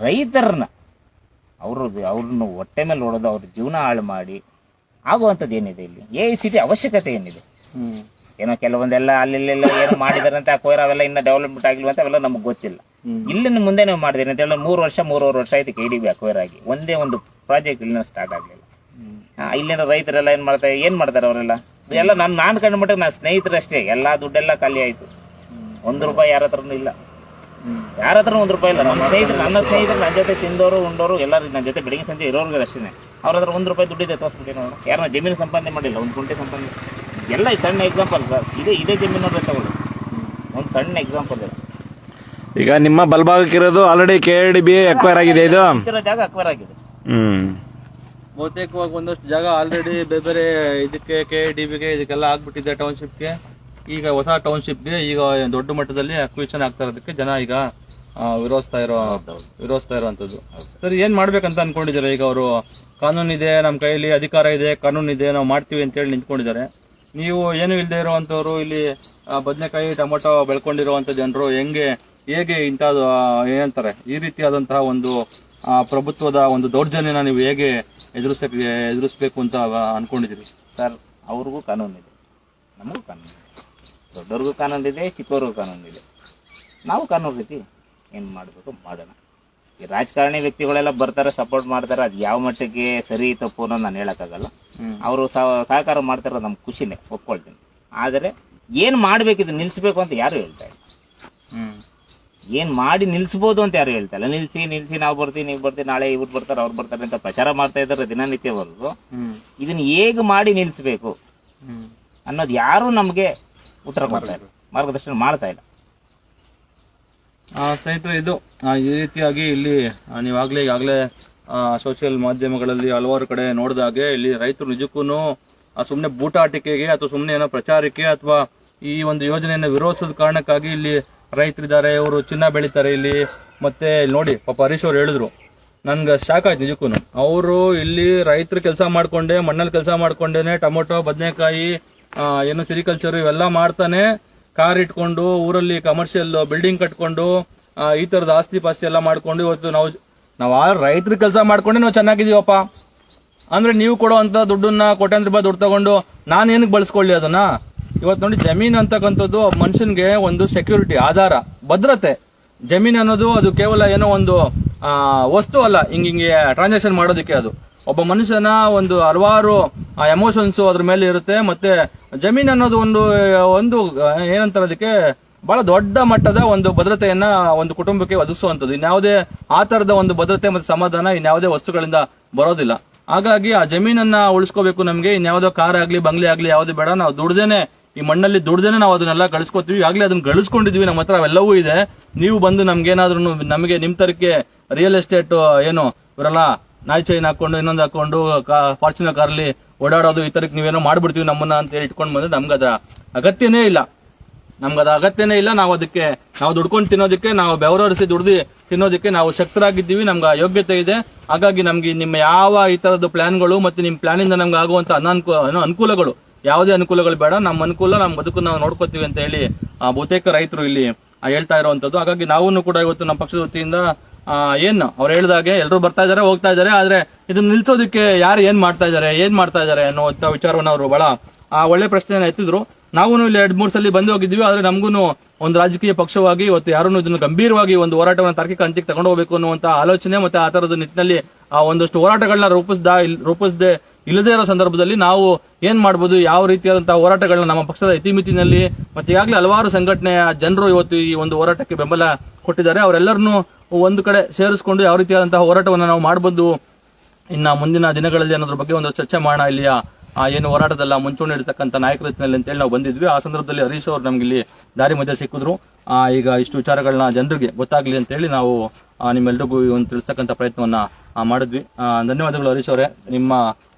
ರೈತರನ್ನ ಅವ್ರನ್ನ ಹೊಟ್ಟೆ ಮೇಲೆ ಹೊಡೆದು ಅವ್ರ ಜೀವನ ಹಾಳು ಮಾಡಿ ಆಗುವಂಥದ್ದು ಏನಿದೆ ಇಲ್ಲಿ? AICT ಅವಶ್ಯಕತೆ ಏನಿದೆ? ಏನೋ ಕೆಲವೊಂದೆಲ್ಲ ಅಲ್ಲೆಲ್ಲ ಏನೋ ಮಾಡಿದಾರೆ ಅಂತ ಅಕ್ವೈರ್ ಅವೆಲ್ಲ ಇನ್ನ ಡೆವಲಪ್ಮೆಂಟ್ ಆಗಿಲ್ವ ಅಂತ ಅವೆಲ್ಲ ನಮ್ಗೆ ಗೊತ್ತಿಲ್ಲ. ಇಲ್ಲಿನ ಮುಂದೆ ನೀವು ಮಾಡಿದಿರಿ ಅಂತ ಹೇಳಿ 3 ವರ್ಷ ಆಯ್ತು KDB ಅಕ್ವೈರ್ ಆಗಿ, ಒಂದೇ ಒಂದು ಪ್ರಾಜೆಕ್ಟ್ ಇಲ್ಲಿನ ಸ್ಟಾರ್ಟ್ ಆಗ್ಲಿಲ್ಲ. ಇಲ್ಲಿನ ರೈತರೆಲ್ಲ ಏನ್ ಮಾಡ್ತಾರೆ ಅವರೆಲ್ಲ? ಎಲ್ಲ ನಾನು ಕಂಡು ಮಟ್ಟ ನನ್ನ ಸ್ನೇಹಿತರಷ್ಟೇ, ಎಲ್ಲಾ ದುಡ್ಡೆಲ್ಲ ಖಾಲಿ ಆಯ್ತು. 1 ರೂಪಾಯಿ ಯಾರ ಹತ್ರನೂ ಇಲ್ಲ, ಯಾರ ಹತ್ರ 1 ರೂಪಾಯಿ ಇಲ್ಲ. ನನ್ನ ಸ್ನೇಹಿತರು ನನ್ನ ಜೊತೆ ತಿಂದವರು ಉಂಡವರು ಎಲ್ಲರೂ ನನ್ನ ಜೊತೆ ಬೆಳಿಗ್ಗೆ ಸಂಜೆ ಇರೋರ್ಗೆ ಅಷ್ಟೇ. ಅವ್ರ ಹತ್ರ 1 ರೂಪಾಯಿ ದುಡ್ಡಿದೆ ತೋರಿಸ್ಬಿಟ್ಟು ನೋಡು. ಯಾರನ್ನ ಜಮೀನು ಸಂಪಾದನೆ ಮಾಡಿಲ್ಲ, 1 ಗುಂಟೆ ಸಂಪಾದನೆ ಎಲ್ಲ. ಸಣ್ಣ ಎಕ್ಸಾಂಪಲ್ ಸರ್, ಇದೇ ಜಮೀನವ್ರೆ ತಗೊಳ್ಳಿ, ಒಂದು ಸಣ್ಣ ಎಕ್ಸಾಂಪಲ್ ಇದೆ. ಈಗ ನಿಮ್ಮ ಬಲಭಾಗಕ್ಕಿರೋದು ಆಲ್ರೆಡಿ KDB ಅಕ್ವೈರ್ ಆಗಿದೆ, ಇದು ಜಾಗ ಅಕ್ವೈರ್ ಆಗಿದೆ. ಬಹುತೇಕವಾಗಿ ಒಂದಷ್ಟು ಜಾಗ ಆಲ್ರೆಡಿ ಬೇರೆ ಇದಕ್ಕೆ KDBಗೆ ಇದಕ್ಕೆಲ್ಲ ಆಗ್ಬಿಟ್ಟಿದೆ, ಟೌನ್ಶಿಪ್ಗೆ. ಈಗ ಹೊಸ ಟೌನ್ಶಿಪ್ಗೆ ಈಗ ದೊಡ್ಡ ಮಟ್ಟದಲ್ಲಿ ಅಕ್ವಿಷನ್ ಆಗ್ತಾ ಇರೋದಕ್ಕೆ ಜನ ಈಗ ವಿರೋಧಿಸ್ತಾ ಇರುವಂತದ್ದು. ಸರಿ, ಏನ್ ಮಾಡ್ಬೇಕಂತ ಅನ್ಕೊಂಡಿದ್ದಾರೆ? ಈಗ ಅವರು ಕಾನೂನಿದೆ, ನಮ್ಮ ಕೈಯಲ್ಲಿ ಅಧಿಕಾರ ಇದೆ, ಕಾನೂನಿದೆ, ನಾವು ಮಾಡ್ತೀವಿ ಅಂತ ಹೇಳಿ ನಿಂತ್ಕೊಂಡಿದ್ದಾರೆ. ನೀವು ಏನು ಇಲ್ಲದೆ ಇರುವಂತವ್ರು ಇಲ್ಲಿ ಬದನೆಕಾಯಿ ಟೊಮೊಟೊ ಬೆಳ್ಕೊಂಡಿರುವಂತ ಜನರು ಹೇಗೆ ಇಂಥದ್ದು ಏನಂತಾರೆ ಈ ರೀತಿಯಾದಂತಹ ಒಂದು ಪ್ರಭುತ್ವದ ಒಂದು ದೌರ್ಜನ್ಯನ ನೀವು ಹೇಗೆ ಎದುರಿಸಬೇಕು ಅಂತ ಅನ್ಕೊಂಡಿದ್ದೀರಿ? ಸರ್, ಅವ್ರಿಗೂ ಕಾನೂನಿದೆ, ನಮಗೂ ಕಾನೂನಿದೆ, ದೊಡ್ಡವ್ರಿಗೂ ಕಾನೂನಿದೆ, ಚಿಕ್ಕವ್ರಿಗೂ ಕಾನೂನಿದೆ. ನಾವು ಕಾನೂನು ರೀತಿ ಏನು ಮಾಡಬೇಕು ಮಾಡೋಣ. ಈ ರಾಜಕಾರಣಿ ವ್ಯಕ್ತಿಗಳೆಲ್ಲ ಬರ್ತಾರೆ, ಸಪೋರ್ಟ್ ಮಾಡ್ತಾರೆ, ಅದು ಯಾವ ಮಟ್ಟಿಗೆ ಸರಿ ತಪ್ಪು ಅನ್ನೋದು ನಾನು ಹೇಳಕ್ಕಾಗಲ್ಲ. ಅವರು ಸಹಕಾರ ಮಾಡ್ತಾರ, ನಮ್ಗೆ ಖುಷಿನೇ, ಒಪ್ಕೊಳ್ತೀನಿ. ಆದರೆ ಏನ್ ಮಾಡ್ಬೇಕಿದು ನಿಲ್ಸ್ಬೇಕು ಅಂತ ಯಾರು ಹೇಳ್ತಾ ಇಲ್ಲ. ಏನ್ ಮಾಡಿ ನಿಲ್ಸ್ಬೋದು ಅಂತ ಯಾರು ಹೇಳ್ತಾ ಇಲ್ಲ. ನಿಲ್ಸಿ ನಾವು ಬರ್ತೀವಿ, ನೀವು ಬರ್ತೀವಿ, ನಾಳೆ ಇವ್ರು ಬರ್ತಾರೆ, ಅವ್ರು ಬರ್ತಾರೆ ಅಂತ ಪ್ರಚಾರ ಮಾಡ್ತಾ ಇದ್ದಾರೆ ದಿನನಿತ್ಯವರೆಗೂ. ಇದನ್ನ ಹೇಗೆ ಮಾಡಿ ನಿಲ್ಸ್ಬೇಕು ಅನ್ನೋದು ಯಾರು ನಮ್ಗೆ ಉತ್ತರ ಕೊಡ್ತಾ ಇಲ್ಲ, ಮಾರ್ಗದರ್ಶನ ಮಾಡ್ತಾ ಇಲ್ಲ. ಸ್ನೇಹಿತರೆ, ಇದು ಈ ರೀತಿಯಾಗಿ ಇಲ್ಲಿ ಈಗಾಗಲೇ ಸೋಷಿಯಲ್ ಮಾಧ್ಯಮಗಳಲ್ಲಿ ಹಲವಾರು ಕಡೆ ನೋಡಿದಾಗೆ ಇಲ್ಲಿ ರೈತರು ನಿಜಕ್ಕೂ ಸುಮ್ಮನೆ ಬೂಟಾಟಿಕೆಗೆ ಅಥವಾ ಸುಮ್ಮನೆ ಏನೋ ಪ್ರಚಾರಕ್ಕೆ ಅಥವಾ ಈ ಒಂದು ಯೋಜನೆಯನ್ನು ವಿರೋಧಿಸೋದ ಕಾರಣಕ್ಕಾಗಿ ಇಲ್ಲಿ ರೈತರಿದ್ದಾರೆ, ಅವರು ಚಿನ್ನ ಬೆಳಿತಾರೆ ಇಲ್ಲಿ. ಮತ್ತೆ ನೋಡಿ, ಪಾಪ ಹರೀಶ್ ಅವ್ರು ಹೇಳಿದ್ರು, ನನ್ಗೆ ಶಾಕ್ ಆಯ್ತು ನಿಜಕ್ಕೂ. ಅವರು ಇಲ್ಲಿ ರೈತರು ಕೆಲಸ ಮಾಡ್ಕೊಂಡೆ, ಮಣ್ಣಲ್ಲಿ ಕೆಲಸ ಮಾಡ್ಕೊಂಡೇನೆ ಟೊಮೊಟೊ, ಬದನೆಕಾಯಿ, ಏನು ಸಿರಿಕಲ್ಚರ್ ಇವೆಲ್ಲ ಮಾಡ್ತಾನೆ ಕಾರ್ ಇಟ್ಕೊಂಡು ಊರಲ್ಲಿ ಕಮರ್ಷಿಯಲ್ ಬಿಲ್ಡಿಂಗ್ ಕಟ್ಕೊಂಡು ಈ ತರದ ಆಸ್ತಿ ಪಾಸ್ತಿ ಎಲ್ಲ ಮಾಡ್ಕೊಂಡು ಇವತ್ತು ನಾವು ಆ ರೈತರ ಕೆಲಸ ಮಾಡ್ಕೊಂಡೆ ನಾವು ಚೆನ್ನಾಗಿದೀವಪ್ಪ. ಅಂದ್ರೆ ನೀವು ಕೊಡುವಂತ ದುಡ್ಡನ್ನ ಕೋಟ್ಯಾಂತರ ರೂಪಾಯಿ ದುಡ್ಡು ತಗೊಂಡು ನಾನು ಏನಕ್ಕೆ ಬಳಸ್ಕೊಳ್ಳಿ ಅದನ್ನ? ಇವತ್ತು ನೋಡಿ, ಜಮೀನು ಅಂತಕ್ಕಂಥದ್ದು ಮನುಷ್ಯನ್ಗೆ ಒಂದು ಸೆಕ್ಯೂರಿಟಿ, ಆಧಾರ, ಭದ್ರತೆ. ಜಮೀನು ಅನ್ನೋದು ಅದು ಕೇವಲ ಏನೋ ಒಂದು ವಸ್ತು ಅಲ್ಲ, ಹಿಂಗೆ ಟ್ರಾನ್ಸಾಕ್ಷನ್ ಮಾಡೋದಕ್ಕೆ. ಅದು ಒಬ್ಬ ಮನುಷ್ಯನ ಒಂದು ಹಲವಾರು ಎಮೋಷನ್ಸ್ ಅದ್ರ ಮೇಲೆ ಇರುತ್ತೆ. ಮತ್ತೆ ಜಮೀನು ಅನ್ನೋದು ಒಂದು ಏನಂತಾರೆ, ಅದಕ್ಕೆ ಬಹಳ ದೊಡ್ಡ ಮಟ್ಟದ ಒಂದು ಭದ್ರತೆಯನ್ನ ಒಂದು ಕುಟುಂಬಕ್ಕೆ ಒದಗಿಸುವಂಥದ್ದು. ಇನ್ಯಾವುದೇ ಆ ತರದ ಒಂದು ಭದ್ರತೆ ಮತ್ತು ಸಮಾಧಾನ ಇನ್ಯಾವುದೇ ವಸ್ತುಗಳಿಂದ ಬರೋದಿಲ್ಲ. ಹಾಗಾಗಿ ಆ ಜಮೀನನ್ನ ಉಳಿಸ್ಕೋಬೇಕು. ನಮ್ಗೆ ಇನ್ಯಾವುದೋ ಕಾರ್ ಆಗ್ಲಿ, ಬಂಗ್ಲೆ ಆಗ್ಲಿ ಯಾವ್ದು ಬೇಡ. ನಾವು ದುಡ್ದೇನೆ, ಈ ಮಣ್ಣಲ್ಲಿ ದುಡ್ದೇನೆ ನಾವು ಅದನ್ನೆಲ್ಲ ಗಳಿಸ್ಕೋತೀವಿ. ಆಗ್ಲೇ ಅದನ್ನ ಗಳಿಸ್ಕೊಂಡಿದ್ವಿ, ನಮ್ಮ ಹತ್ರ ಅವೆಲ್ಲವೂ ಇದೆ. ನೀವು ಬಂದು ನಮ್ಗೇನಾದ್ರೂ ನಮಗೆ ನಿಮ್ ತರಕ್ಕೆ ರಿಯಲ್ ಎಸ್ಟೇಟ್ ಏನು ಇವರೆಲ್ಲ ನಾಯಿ ಚೈನ್ ಹಾಕೊಂಡು ಇನ್ನೊಂದು ಹಾಕೊಂಡು ಫಾರ್ಚುನರ್ ಕಾರ್ಲಿ ಓಡಾಡೋದು, ಈ ತರಕ್ಕೆ ನೀವೇನೋ ಮಾಡ್ಬಿಡ್ತೀವಿ ನಮ್ಮನ್ನ ಅಂತ ಹೇಳಿ ಇಟ್ಕೊಂಡು ಬಂದ್ರೆ ನಮ್ಗೆ ಅದರ ಅಗತ್ಯನೇ ಇಲ್ಲ. ನಾವು ಅದಕ್ಕೆ ನಾವು ದುಡ್ಕೊಂಡು ತಿನ್ನೋದಕ್ಕೆ, ನಾವು ಬೆವರರಿಸಿ ದುಡ್ದು ತಿನ್ನೋದಕ್ಕೆ ನಾವು ಶಕ್ತರಾಗಿದ್ದೀವಿ. ನಮ್ಗೆ ಯೋಗ್ಯತೆ ಇದೆ. ಹಾಗಾಗಿ ನಮ್ಗೆ ನಿಮ್ಮ ಯಾವ ಈ ತರದ ಪ್ಲಾನ್ಗಳು ಮತ್ತೆ ನಿಮ್ ಪ್ಲಾನ್ ಇಂದ ನಮ್ಗೆ ಆಗುವಂತ ಅನುಕೂಲಗಳು, ಯಾವುದೇ ಅನುಕೂಲಗಳು ಬೇಡ. ನಮ್ಮ ಅನುಕೂಲ, ನಮ್ಮ ಬದುಕು ನಾವು ನೋಡ್ಕೋತೀವಿ ಅಂತ ಹೇಳಿ ಬಹುತೇಕ ರೈತರು ಇಲ್ಲಿ ಹೇಳ್ತಾ ಇರುವಂತದ್ದು. ಹಾಗಾಗಿ ನಾವು ಕೂಡ ಇವತ್ತು ನಮ್ಮ ಪಕ್ಷದ ವತಿಯಿಂದ ಏನು ಅವ್ರು ಹೇಳ್ದಾಗೆ ಎಲ್ಲರೂ ಬರ್ತಾ ಇದಾರೆ, ಹೋಗ್ತಾ ಇದಾರೆ. ಆದ್ರೆ ಇದನ್ನ ನಿಲ್ಸೋದಕ್ಕೆ ಯಾರು ಏನ್ ಮಾಡ್ತಾ ಇದಾರೆ ಅನ್ನುವಂತ ವಿಚಾರವನ್ನು ಅವರು ಬಹಳ ಒಳ್ಳೆ ಪ್ರಶ್ನೆಯನ್ನ ಎತ್ತಿದ್ರು. ನಾವು ಇಲ್ಲಿ 2-3 ಸಲ ಬಂದು ಹೋಗಿದ್ವಿ. ಆದ್ರೆ ನಮಗೂ ಒಂದು ರಾಜಕೀಯ ಪಕ್ಷವಾಗಿ ಇವತ್ತು ಯಾರನ್ನು ಇದನ್ನು ಗಂಭೀರವಾಗಿ ಒಂದು ಹೋರಾಟವನ್ನು ತಾರ್ಕಿಕ ಅಂತ್ಯಕ್ಕೆ ತಗೊಂಡು ಹೋಗಬೇಕು ಅನ್ನುವಂತ ಆಲೋಚನೆ ಮತ್ತೆ ಆ ತರದ ನಿಟ್ಟಿನಲ್ಲಿ ಒಂದಷ್ಟು ಹೋರಾಟಗಳನ್ನ ರೂಪಿಸದೆ ಇಲ್ಲದೇ ಇರೋ ಸಂದರ್ಭದಲ್ಲಿ ನಾವು ಏನ್ ಮಾಡಬಹುದು, ಯಾವ ರೀತಿಯಾದಂತಹ ಹೋರಾಟಗಳನ್ನ ನಮ್ಮ ಪಕ್ಷದ ಇತಿಮಿತಿನಲ್ಲಿ ಮತ್ತೆ ಈಗಾಗಲೇ ಹಲವಾರು ಸಂಘಟನೆಯ ಜನರು ಇವತ್ತು ಈ ಒಂದು ಹೋರಾಟಕ್ಕೆ ಬೆಂಬಲ ಕೊಟ್ಟಿದ್ದಾರೆ. ಅವರೆಲ್ಲರನ್ನೂ ಒಂದು ಕಡೆ ಸೇರಿಸಿಕೊಂಡು ಯಾವ ರೀತಿಯಾದಂತಹ ಹೋರಾಟವನ್ನು ನಾವು ಮಾಡಬಹುದು ಇನ್ನ ಮುಂದಿನ ದಿನಗಳಲ್ಲಿ ಅನ್ನೋದ್ರ ಬಗ್ಗೆ ಒಂದು ಚರ್ಚೆ ಮಾಡೋಣ. ಇಲ್ಲಿಯ ಏನು ಹೋರಾಟದಲ್ಲ ಮುಂಚೂಣಿ ಇರತಕ್ಕಂಥ ನಾಯಕರ ರೀತಿಯಲ್ಲಿ ಅಂತೇಳಿ ನಾವು ಬಂದಿದ್ವಿ. ಆ ಸಂದರ್ಭದಲ್ಲಿ ಹರೀಶ್ ಅವರು ನಮ್ಗೆ ಇಲ್ಲಿ ದಾರಿ ಮಧ್ಯೆ ಸಿಕ್ಕಿದ್ರು. ಈಗ ಇಷ್ಟು ವಿಚಾರಗಳನ್ನ ಜನರಿಗೆ ಗೊತ್ತಾಗ್ಲಿ ಅಂತ ಹೇಳಿ ನಾವು ನಿಮ್ಮೆಲ್ರಿಗೂ ಒಂದು ತಿಳಿಸ್ತಕ್ಕಂಥ ಪ್ರಯತ್ನವನ್ನ ಮಾಡಿದ್ವಿ. ಧನ್ಯವಾದಗಳು ಹರೀಶ್ ಅವರೇ. ನಿಮ್ಮ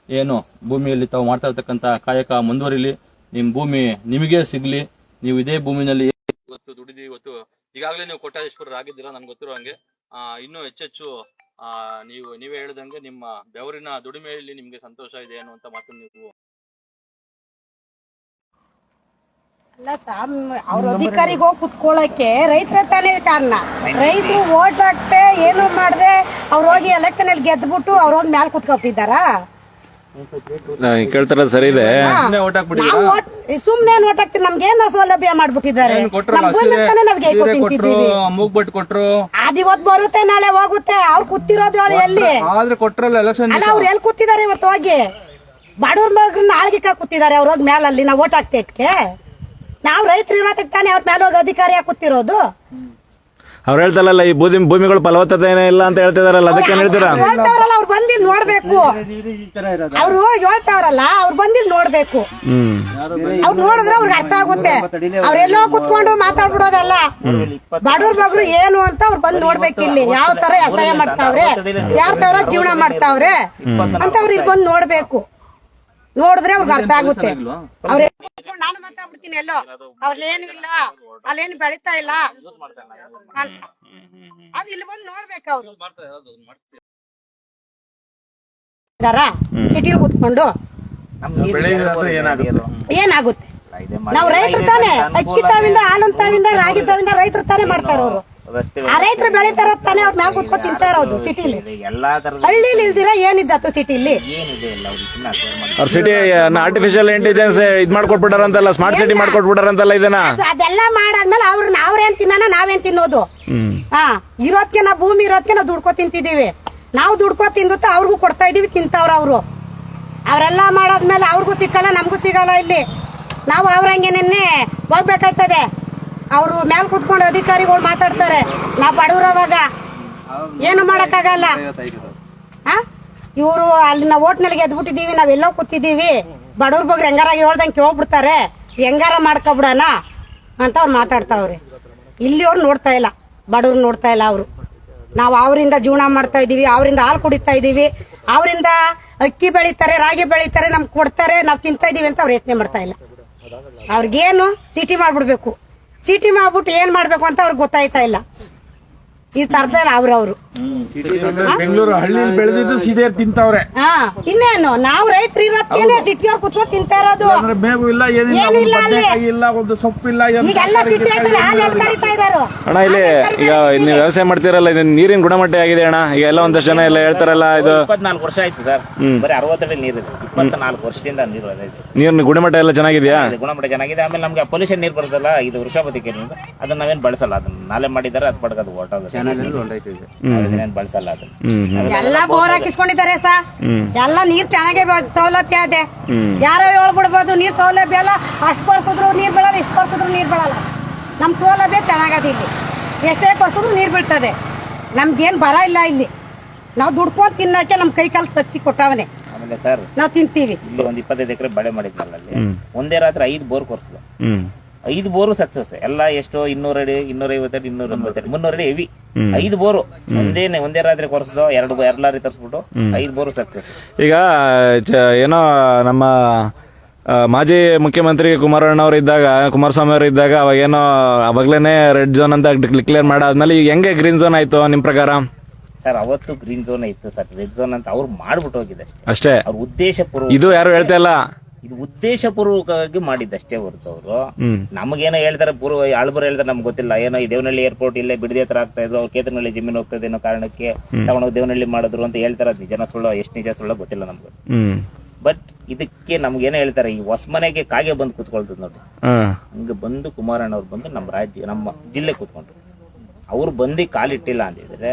ಏನು ಭೂಮಿಯಲ್ಲಿ ತಾವು ಮಾಡ್ತಾ ಇರ್ತಕ್ಕಂಥ ಕಾಯಕ ಮುಂದುವರಿಲಿ, ನಿಮ್ ಭೂಮಿ ನಿಮಗೆ ಸಿಗ್ಲಿ. ನೀವು ಇದೇ ಭೂಮಿನಲ್ಲಿ ಇವತ್ತು ದುಡಿದು ಇವತ್ತು ಈಗಾಗಲೇ ನೀವು ಕೋಟ್ಯಾಧೀಶ್ವರರಾಗಿದ್ದೀರಾ, ನನ್ಗೆ ಗೊತ್ತಿರೋ ಹಂಗೆ. ಇನ್ನೂ ಹೆಚ್ಚೆಚ್ಚು ನೀವೇ ಹೇಳಿದಂಗೆ ನಿಮ್ಮ ಬೆವರಿನ ದುಡಿಮೆಯಲ್ಲಿ ನಿಮ್ಗೆ ಸಂತೋಷ ಇದೆ ಅನ್ನುವಂತ ಮಾತನ್ನು ನೀವು ಅಲ್ಲ ಅವ್ರ ಅಧಿಕಾರಿಗೆ ಹೋಗಿ ಕುತ್ಕೊಳ್ಳಕ್ಕೆ ರೈತರ ತಾನೇ ಕಾರಣ. ರೈತರು ಓಟ್ ಹಾಕ್ತೆ ಏನು ಮಾಡ್ದೆ ಅವ್ರು ಹೋಗಿ ಎಲೆಕ್ಷನ್ ಅಲ್ಲಿ ಗೆದ್ಬಿಟ್ಟು ಅವ್ರ ಹೋಗಿ ಮ್ಯಾಲ ಕುತ್ಕೊಟ್ಟಿದ್ದಾರ. ಕೇಳ್ತಾರ ಸರಿ ಇದೆ. ಸುಮ್ನೆ ಓಟ್ ಹಾಕ್ತಿವಿ, ನಮ್ಗೆ ಏನ ಸೌಲಭ್ಯ ಮಾಡ್ಬಿಟ್ಟಿದ್ದಾರೆ. ಅದ್ ಇವತ್ತು ಬರುತ್ತೆ, ನಾಳೆ ಹೋಗುತ್ತೆ. ಅವ್ರು ಕೂತಿರೋದು ಎಲ್ಲಿ? ಅಲ್ಲ, ಅವ್ರು ಎಲ್ಲಿ ಕೂತಿದ್ದಾರೆ ಇವತ್ತು? ಹೋಗಿ ಬಡವ್ರ ಮಗನ ಆಳ್ಗಿಕ ಕೂತಿದ್ದಾರೆ ಅವ್ರ ಹೋಗಿ ಮ್ಯಾಲಲ್ಲಿ ನಾವು ಓಟ್ ಹಾಕ್ತೇಕ್ಕೆ. ನಾವ್ ರೈತರು ಇರೋದಕ್ಕೆ ತಾನೇ ಅವ್ರ ಮೇಲೆ ಹೋಗಿ ಅಧಿಕಾರಿ ಕೂತಿರೋದು. ಅವ್ರು ಹೇಳ್ತಾರಲ್ಲ ಈ ಭೂಮಿಗಳು ಫಲವತ್ತತೆ ಇಲ್ಲ ಅಂತ ಹೇಳ್ತಿದಾರಲ್ಲ, ಅದಕ್ಕೆ ಹೇಳ್ತೀರಾ? ಹೇಳ್ತಾವ್ರಲ್ಲ, ಅವ್ರು ಬಂದಿ ನೋಡ್ಬೇಕು. ಅವ್ರು ಹೇಳ್ತಾವ್ರಲ್ಲ, ಅವ್ರು ಬಂದಿ ನೋಡ್ಬೇಕು. ಅವ್ರು ನೋಡಿದ್ರೆ ಅವ್ರಿಗೆ ಅರ್ಥ ಆಗುತ್ತೆ. ಅವ್ರೆಲ್ಲೋ ಕುತ್ಕೊಂಡು ಮಾತಾಡ್ಬಿಡೋದಲ್ಲ. ಬಡವ್ರ ಬಗ್ರು ಏನು ಅಂತ ಅವ್ರು ಬಂದ್ ನೋಡ್ಬೇಕು. ಇಲ್ಲಿ ಯಾವ ತರ ಅಸಹ್ಯ ಮಾಡ್ತಾವ್ರೆ, ಯಾವ ತರ ಜೀವನ ಮಾಡ್ತಾವ್ರೆ ಅಂತ ಅವ್ರು ಇಲ್ಲಿ ಬಂದ್ ನೋಡ್ಬೇಕು. ನೋಡಿದ್ರೆ ಅವ್ರಿಗೆ ಅರ್ಥ ಆಗುತ್ತೆ. ಅವ್ರೆ ನಾನು ಮಾತಾಡ್ಬಿಡ್ತೀನಿ ಎಲ್ಲೋ ಅವ್ರೇನು ಇಲ್ಲ, ಅಲ್ಲೇನು ಬೆಳಿತಾ ಇಲ್ಲ ಅಂತ. ಅದು ಇಲ್ಲಿ ಬಂದು ನೋಡ್ಬೇಕು. ಅವ್ರು ಸಿಟಿಲಿ ಕುತ್ಕೊಂಡು ಏನಾಗುತ್ತೆ? ನಾವು ರೈತರು ತಾನೆ, ಅಕ್ಕಿ ತಾವಿಂದ, ಹಾಲು ತಾವಿಂದ, ರಾಗಿ ತಾವಿಂದ ರೈತರು ತಾನೇ ಮಾಡ್ತಾರ. ಅವರು ಆ ರೈತರು ಬೆಳಿತಾರ ತಾನೆ, ಅವ್ರ ಮ್ಯಾಲ ಕುತ್ಕೊ ತಿಂತಾ ಇರೋದು. ಸಿಟಿಲಿ ಹಳ್ಳಿಲಿ ಇಲ್ದಿರ ಏನಿದ್ದತ್ತು ಸಿಟಿಲಿ? ಅವ್ರ ಸಿಟಿ ಆರ್ಟಿಫಿಷಿಯಲ್ ಇಂಟೆಲಿಜೆನ್ಸ್ ಇದ್ ಮಾಡ್ಕೊಟ್ಬಿಟ್ಟಾರಂತಲ್ಲ, ಸ್ಮಾರ್ಟ್ ಸಿಟಿ ಮಾಡ್ಕೊಟ್ಬಿಟ್ಟಾರಂತಲ್ಲ. ಇದನ್ನ ಅದೆಲ್ಲ ಮಾಡಾದ್ಮೇಲೆ ಅವ್ರೇನ್ ತಿನ್ನ ನಾವೇನ್ ತಿನ್ನೋದು? ಇರೋದ್ಕೆ ನಾವು ಭೂಮಿ ಇರೋದ್ಕೆ ನಾವು ದುಡ್ಕೊ ತಿಂತಿದೀವಿ. ನಾವು ದುಡ್ಕೊ ತಿಂದುತ್ತ ಅವ್ರಿಗೂ ಕೊಡ್ತಾ ಇದೀವಿ, ತಿಂತವ್ರ ಅವ್ರು. ಅವ್ರೆಲ್ಲ ಮಾಡಾದ್ಮೇಲೆ ಅವ್ರಿಗೂ ಸಿಕ್ಕಲ್ಲ, ನಮಗೂ ಸಿಗಲ್ಲ. ಇಲ್ಲಿ ನಾವು ಅವ್ರಂಗೇನೆ ಹೋಗ್ಬೇಕಾಯ್ತದೆ. ಅವ್ರು ಮ್ಯಾಲ್ ಕುತ್ಕೊಂಡು ಅಧಿಕಾರಿಗಳು ಮಾತಾಡ್ತಾರೆ. ನಾವ್ ಬಡವ್ರವಾಗ ಏನು ಮಾಡಕ್ಕಾಗಲ್ಲ. ಇವ್ರು ಅಲ್ಲಿ ನಾವು ಓಟ್ನಲ್ಲಿ ಗೆದ್ಬಿಟ್ಟಿದೀವಿ, ನಾವೆಲ್ಲೋ ಕೂತಿದೀವಿ, ಬಡವ್ರ ಬಗ್ಗೆ ಹೆಂಗಾರ ಹೇಳ್ದಂಗೆ ಹೋಗ್ಬಿಡ್ತಾರೆ, ಹೆಂಗಾರ ಮಾಡ್ಕೊಬಿಡೋಣ ಅಂತ ಅವ್ರು ಮಾತಾಡ್ತಾವ್ರಿ. ಇಲ್ಲಿ ಅವ್ರು ನೋಡ್ತಾ ಇಲ್ಲ, ಬಡವ್ರು ನೋಡ್ತಾ ಇಲ್ಲ. ಅವ್ರು ನಾವು ಅವರಿಂದ ಜೀವನ ಮಾಡ್ತಾ ಇದೀವಿ, ಅವರಿಂದ ಹಾಲು ಕುಡಿತಾ ಇದೀವಿ, ಅವರಿಂದ ಅಕ್ಕಿ ಬೆಳಿತಾರೆ, ರಾಗಿ ಬೆಳಿತಾರೆ, ನಮ್ಗೆ ಕೊಡ್ತಾರೆ, ನಾವು ತಿಂತಾ ಇದೀವಿ ಅಂತ ಅವ್ರು ಯೋಚನೆ ಮಾಡ್ತಾ ಇಲ್ಲ. ಅವ್ರಿಗೇನು ಸಿಟಿ ಮಾಡ್ಬಿಡ್ಬೇಕು, ಸಿಟಿ ಮಾಡ್ಬಿಟ್ಟು ಏನ್ ಮಾಡ್ಬೇಕು ಅಂತ ಅವ್ರಿಗೆ ಗೊತ್ತಾಯ್ತಾ ಇಲ್ಲ. ಈ ತರದಲ್ಲಿ ಅವ್ರವ್ರು ಬೆಂಗಳೂರು ಹಳ್ಳಿಲಿ ಬೆಳೆದಿದ್ದು ಸೀದೆ ತಿಂತಾವ್ರೆ. ಹಾ ಇನ್ನೇನು ನಾವು ರೈತರು ಇರೋದಕ್ಕೇನೆ ಸಿಟಿಯವ್ರು ಕುತ್ಕೊಂಡು ತಿಂತಾ ಇರೋದು. ಅಂದ್ರೆ ಮೇವು ಇಲ್ಲ, ಏನಿಲ್ಲ, ಏನು ಇಲ್ಲ ಒಂದು ಅಲ್ಲಿ. ಬದನೆಕಾಯಿ ಇಲ್ಲ, ಒಂದು ಸೊಪ್ಪಿಲ್ಲ, ಏನು ಈಗೆಲ್ಲ ಸಿಟಿ ಆಯ್ತಾರೆ ಹಾಲು ಎಲ್ಲಿ ಕರಿತಾ ಇದಾರು. ಅಣ್ಣ ಇಲ್ಲಿ ಈಗ ನೀವು ವ್ಯವಸಾಯ ಮಾಡ್ತಿರಲ್ಲ, ಇದು ನೀರಿನ ಗುಣಮಟ್ಟ ಆಗಿದೆ ಅಣ್ಣ. ಈಗ ಎಲ್ಲ ಒಂದಷ್ಟು ಜನ ಎಲ್ಲ ಹೇಳ್ತಾರಲ್ಲ ಇದು 24 ವರ್ಷ ಆಯ್ತು ಸರ್, ಬರೀ 60 ಅಡಿ ನೀರಿದೆ. 24 ವರ್ಷದಿಂದ ನೀರು ಅದೇ ಇದೆ. ನೀರಿನ ಗುಣಮಟ್ಟ ಎಲ್ಲ ಚೆನ್ನಾಗಿದೆಯಾ? ಗುಣಮಟ್ಟ ಚೆನ್ನಾಗಿದೆ. ಆಮೇಲೆ ನಮ್ಗೆ ಪೊಲ್ಯೂಷನ್ ನೀರು ಬರುತ್ತಲ್ಲ, ಇದು ವೃಷಭತಿ ಕೆರೆಯಿಂದ, ಅದನ್ನ ನಾವೇನ್ ಬಳಸಲ್ಲ. ಅದನ್ನ ನಾಲೆ ಮಾಡಿದಾರೆ, ಅದ್ ಪಡ್ಕ ಅದು ಹೊರಟೋಗುತ್ತೆ, ಬಳಸಲ್ಲ ಅದನ್ನ. ಎಲ್ಲ ಬೋರ್ ಹಾಕಿಸ್ಕೊಂಡಿದ್ದಾರೆ ಸಾ, ಎಲ್ಲ ನೀರ್ ಚೆನ್ನಾಗೇ ಸೌಲಭ್ಯ ಇದೆ. ಯಾರೋ ಹೇಳ್ಬಿಡ್ಬೋದು ನೀರ್ ಸೌಲಭ್ಯ ಎಲ್ಲ, ಅಷ್ಟು ಬರ್ಸಿದ್ರು ನೀರ್ ಬೀಳಲ್ಲ, ಇಷ್ಟು ಬರ್ಸಿದ್ರು ನೀರ್ ಬೀಳಲ್ಲ. ನಮ್ ಸೌಲಭ್ಯ ಚೆನ್ನಾಗದ ಇಲ್ಲಿ, ಎಷ್ಟೇ ಬರ್ಸಿದ್ರು ನೀರ್ ಬೀಳ್ತದೆ. ನಮ್ಗೇನ್ ಬರ ಇಲ್ಲ ಇಲ್ಲಿ. ನಾವು ದುಡ್ಕೊಂಡ್ ತಿನ್ನಕ್ಕೆ ನಮ್ ಕೈ ಕಾಲು ಶಕ್ತಿ ಕೊಟ್ಟವನೆ. ಆಮೇಲೆ ಸರ್ ನಾವ್ ತಿಂತೀವಿ. ಇಲ್ಲಿ ಒಂದ್ 25 ಎಕರೆ ಬೆಳೆ ಮಾಡಿದ್ನಲ್ಲ, ಅಲ್ಲಿ ಒಂದೇ ರಾತ್ರಿ 5 ಬೋರ್ ಕೊರ್ಸಿದೆ. 5 bore success. ಎಲ್ಲ ಎಷ್ಟು 200 ಅಡಿ, 250 ಅಡಿ, 280 ಅಡಿ, 300 ಅಡಿ ಹೆವಿ. 5 ಬೋರು ಒಂದೇ ರಾತ್ರಿ ಕೊರ್ಸದು. 2 ಲಾರಿ ತರಿಸ್ಬಿಟ್ಟು 5 ಬೋರು ಸಕ್ಸಸ್. ಈಗ ಏನೋ ನಮ್ಮ ಮಾಜಿ ಮುಖ್ಯಮಂತ್ರಿ ಕುಮಾರಸ್ವಾಮಿ ಅವರು ಇದ್ದಾಗ ಅವಾಗೇನೋ ಅವಾಗ್ಲೇನೆ ರೆಡ್ ಝೋನ್ ಅಂತ ಡಿಕ್ಲೇರ್ ಮಾಡಾದ್ಮೇಲೆ ಈಗ ಹೆಂಗೆ ಗ್ರೀನ್ ಝೋನ್ ಆಯ್ತು ನಿಮ್ ಪ್ರಕಾರ? ಸರ್ ಅವತ್ತು ಗ್ರೀನ್ ಝೋನ್ ಇತ್ತು ಸರ್, ರೆಡ್ ಝೋನ್ ಅಂತ ಅವ್ರು ಮಾಡ್ಬಿಟ್ಟು ಹೋಗಿದೆ ಅಷ್ಟೇ. ಅವ್ರ ಉದ್ದೇಶಪೂರ್ವ, ಇದು ಯಾರು ಹೇಳ್ತಾ ಇಲ್ಲ, ಇದು ಉದ್ದೇಶಪೂರ್ವಕವಾಗಿ ಮಾಡಿದ್ದಷ್ಟೇ ಹೊರತು ಅವರು ನಮಗೇನೋ ಹೇಳ್ತಾರೆ, ಆಳ್ಬರು ಹೇಳ್ತಾರೆ, ನಮ್ಗೆ ಗೊತ್ತಿಲ್ಲ. ಏನೋ ಈ ದೇವನಹಳ್ಳಿ ಏರ್ಪೋರ್ಟ್ ಇಲ್ಲೇ ಬಿಡದಿ ಹತ್ರ ಆಗ್ತಾ ಇದ್ರು, ಅವ್ರು ಕೇತನಹಳ್ಳಿ ಜಮೀನು ಹೋಗ್ತದೆ ಅನ್ನೋ ಕಾರಣಕ್ಕೆ ತಗೊಂಡೋಗಿ ದೇವನಹಳ್ಳಿ ಮಾಡಿದ್ರು ಅಂತ ಹೇಳ್ತಾರೆ. ಅದು ನಿಜನ ಸುಳ್ಳು, ಎಷ್ಟು ನಿಜ ಸುಳ್ಳು ಗೊತ್ತಿಲ್ಲ ನಮ್ಗೆ. ಬಟ್ ಇದಕ್ಕೆ ನಮ್ಗೇನೋ ಹೇಳ್ತಾರೆ, ಈ ಹೊಸಮನೆಗೆ ಕಾಗೆ ಬಂದು ಕೂತ್ಕೊಳ್ತದ ನೋಡಿ, ಹಂಗೆ ಬಂದು ಕುಮಾರಣ್ಣ ಅವ್ರು ಬಂದು ನಮ್ಮ ಜಿಲ್ಲೆ ಕೂತ್ಕೊಂಡ್ರು. ಅವ್ರು ಬಂದು ಕಾಲಿಟ್ಟಿಲ್ಲ ಅಂದಿದ್ರೆ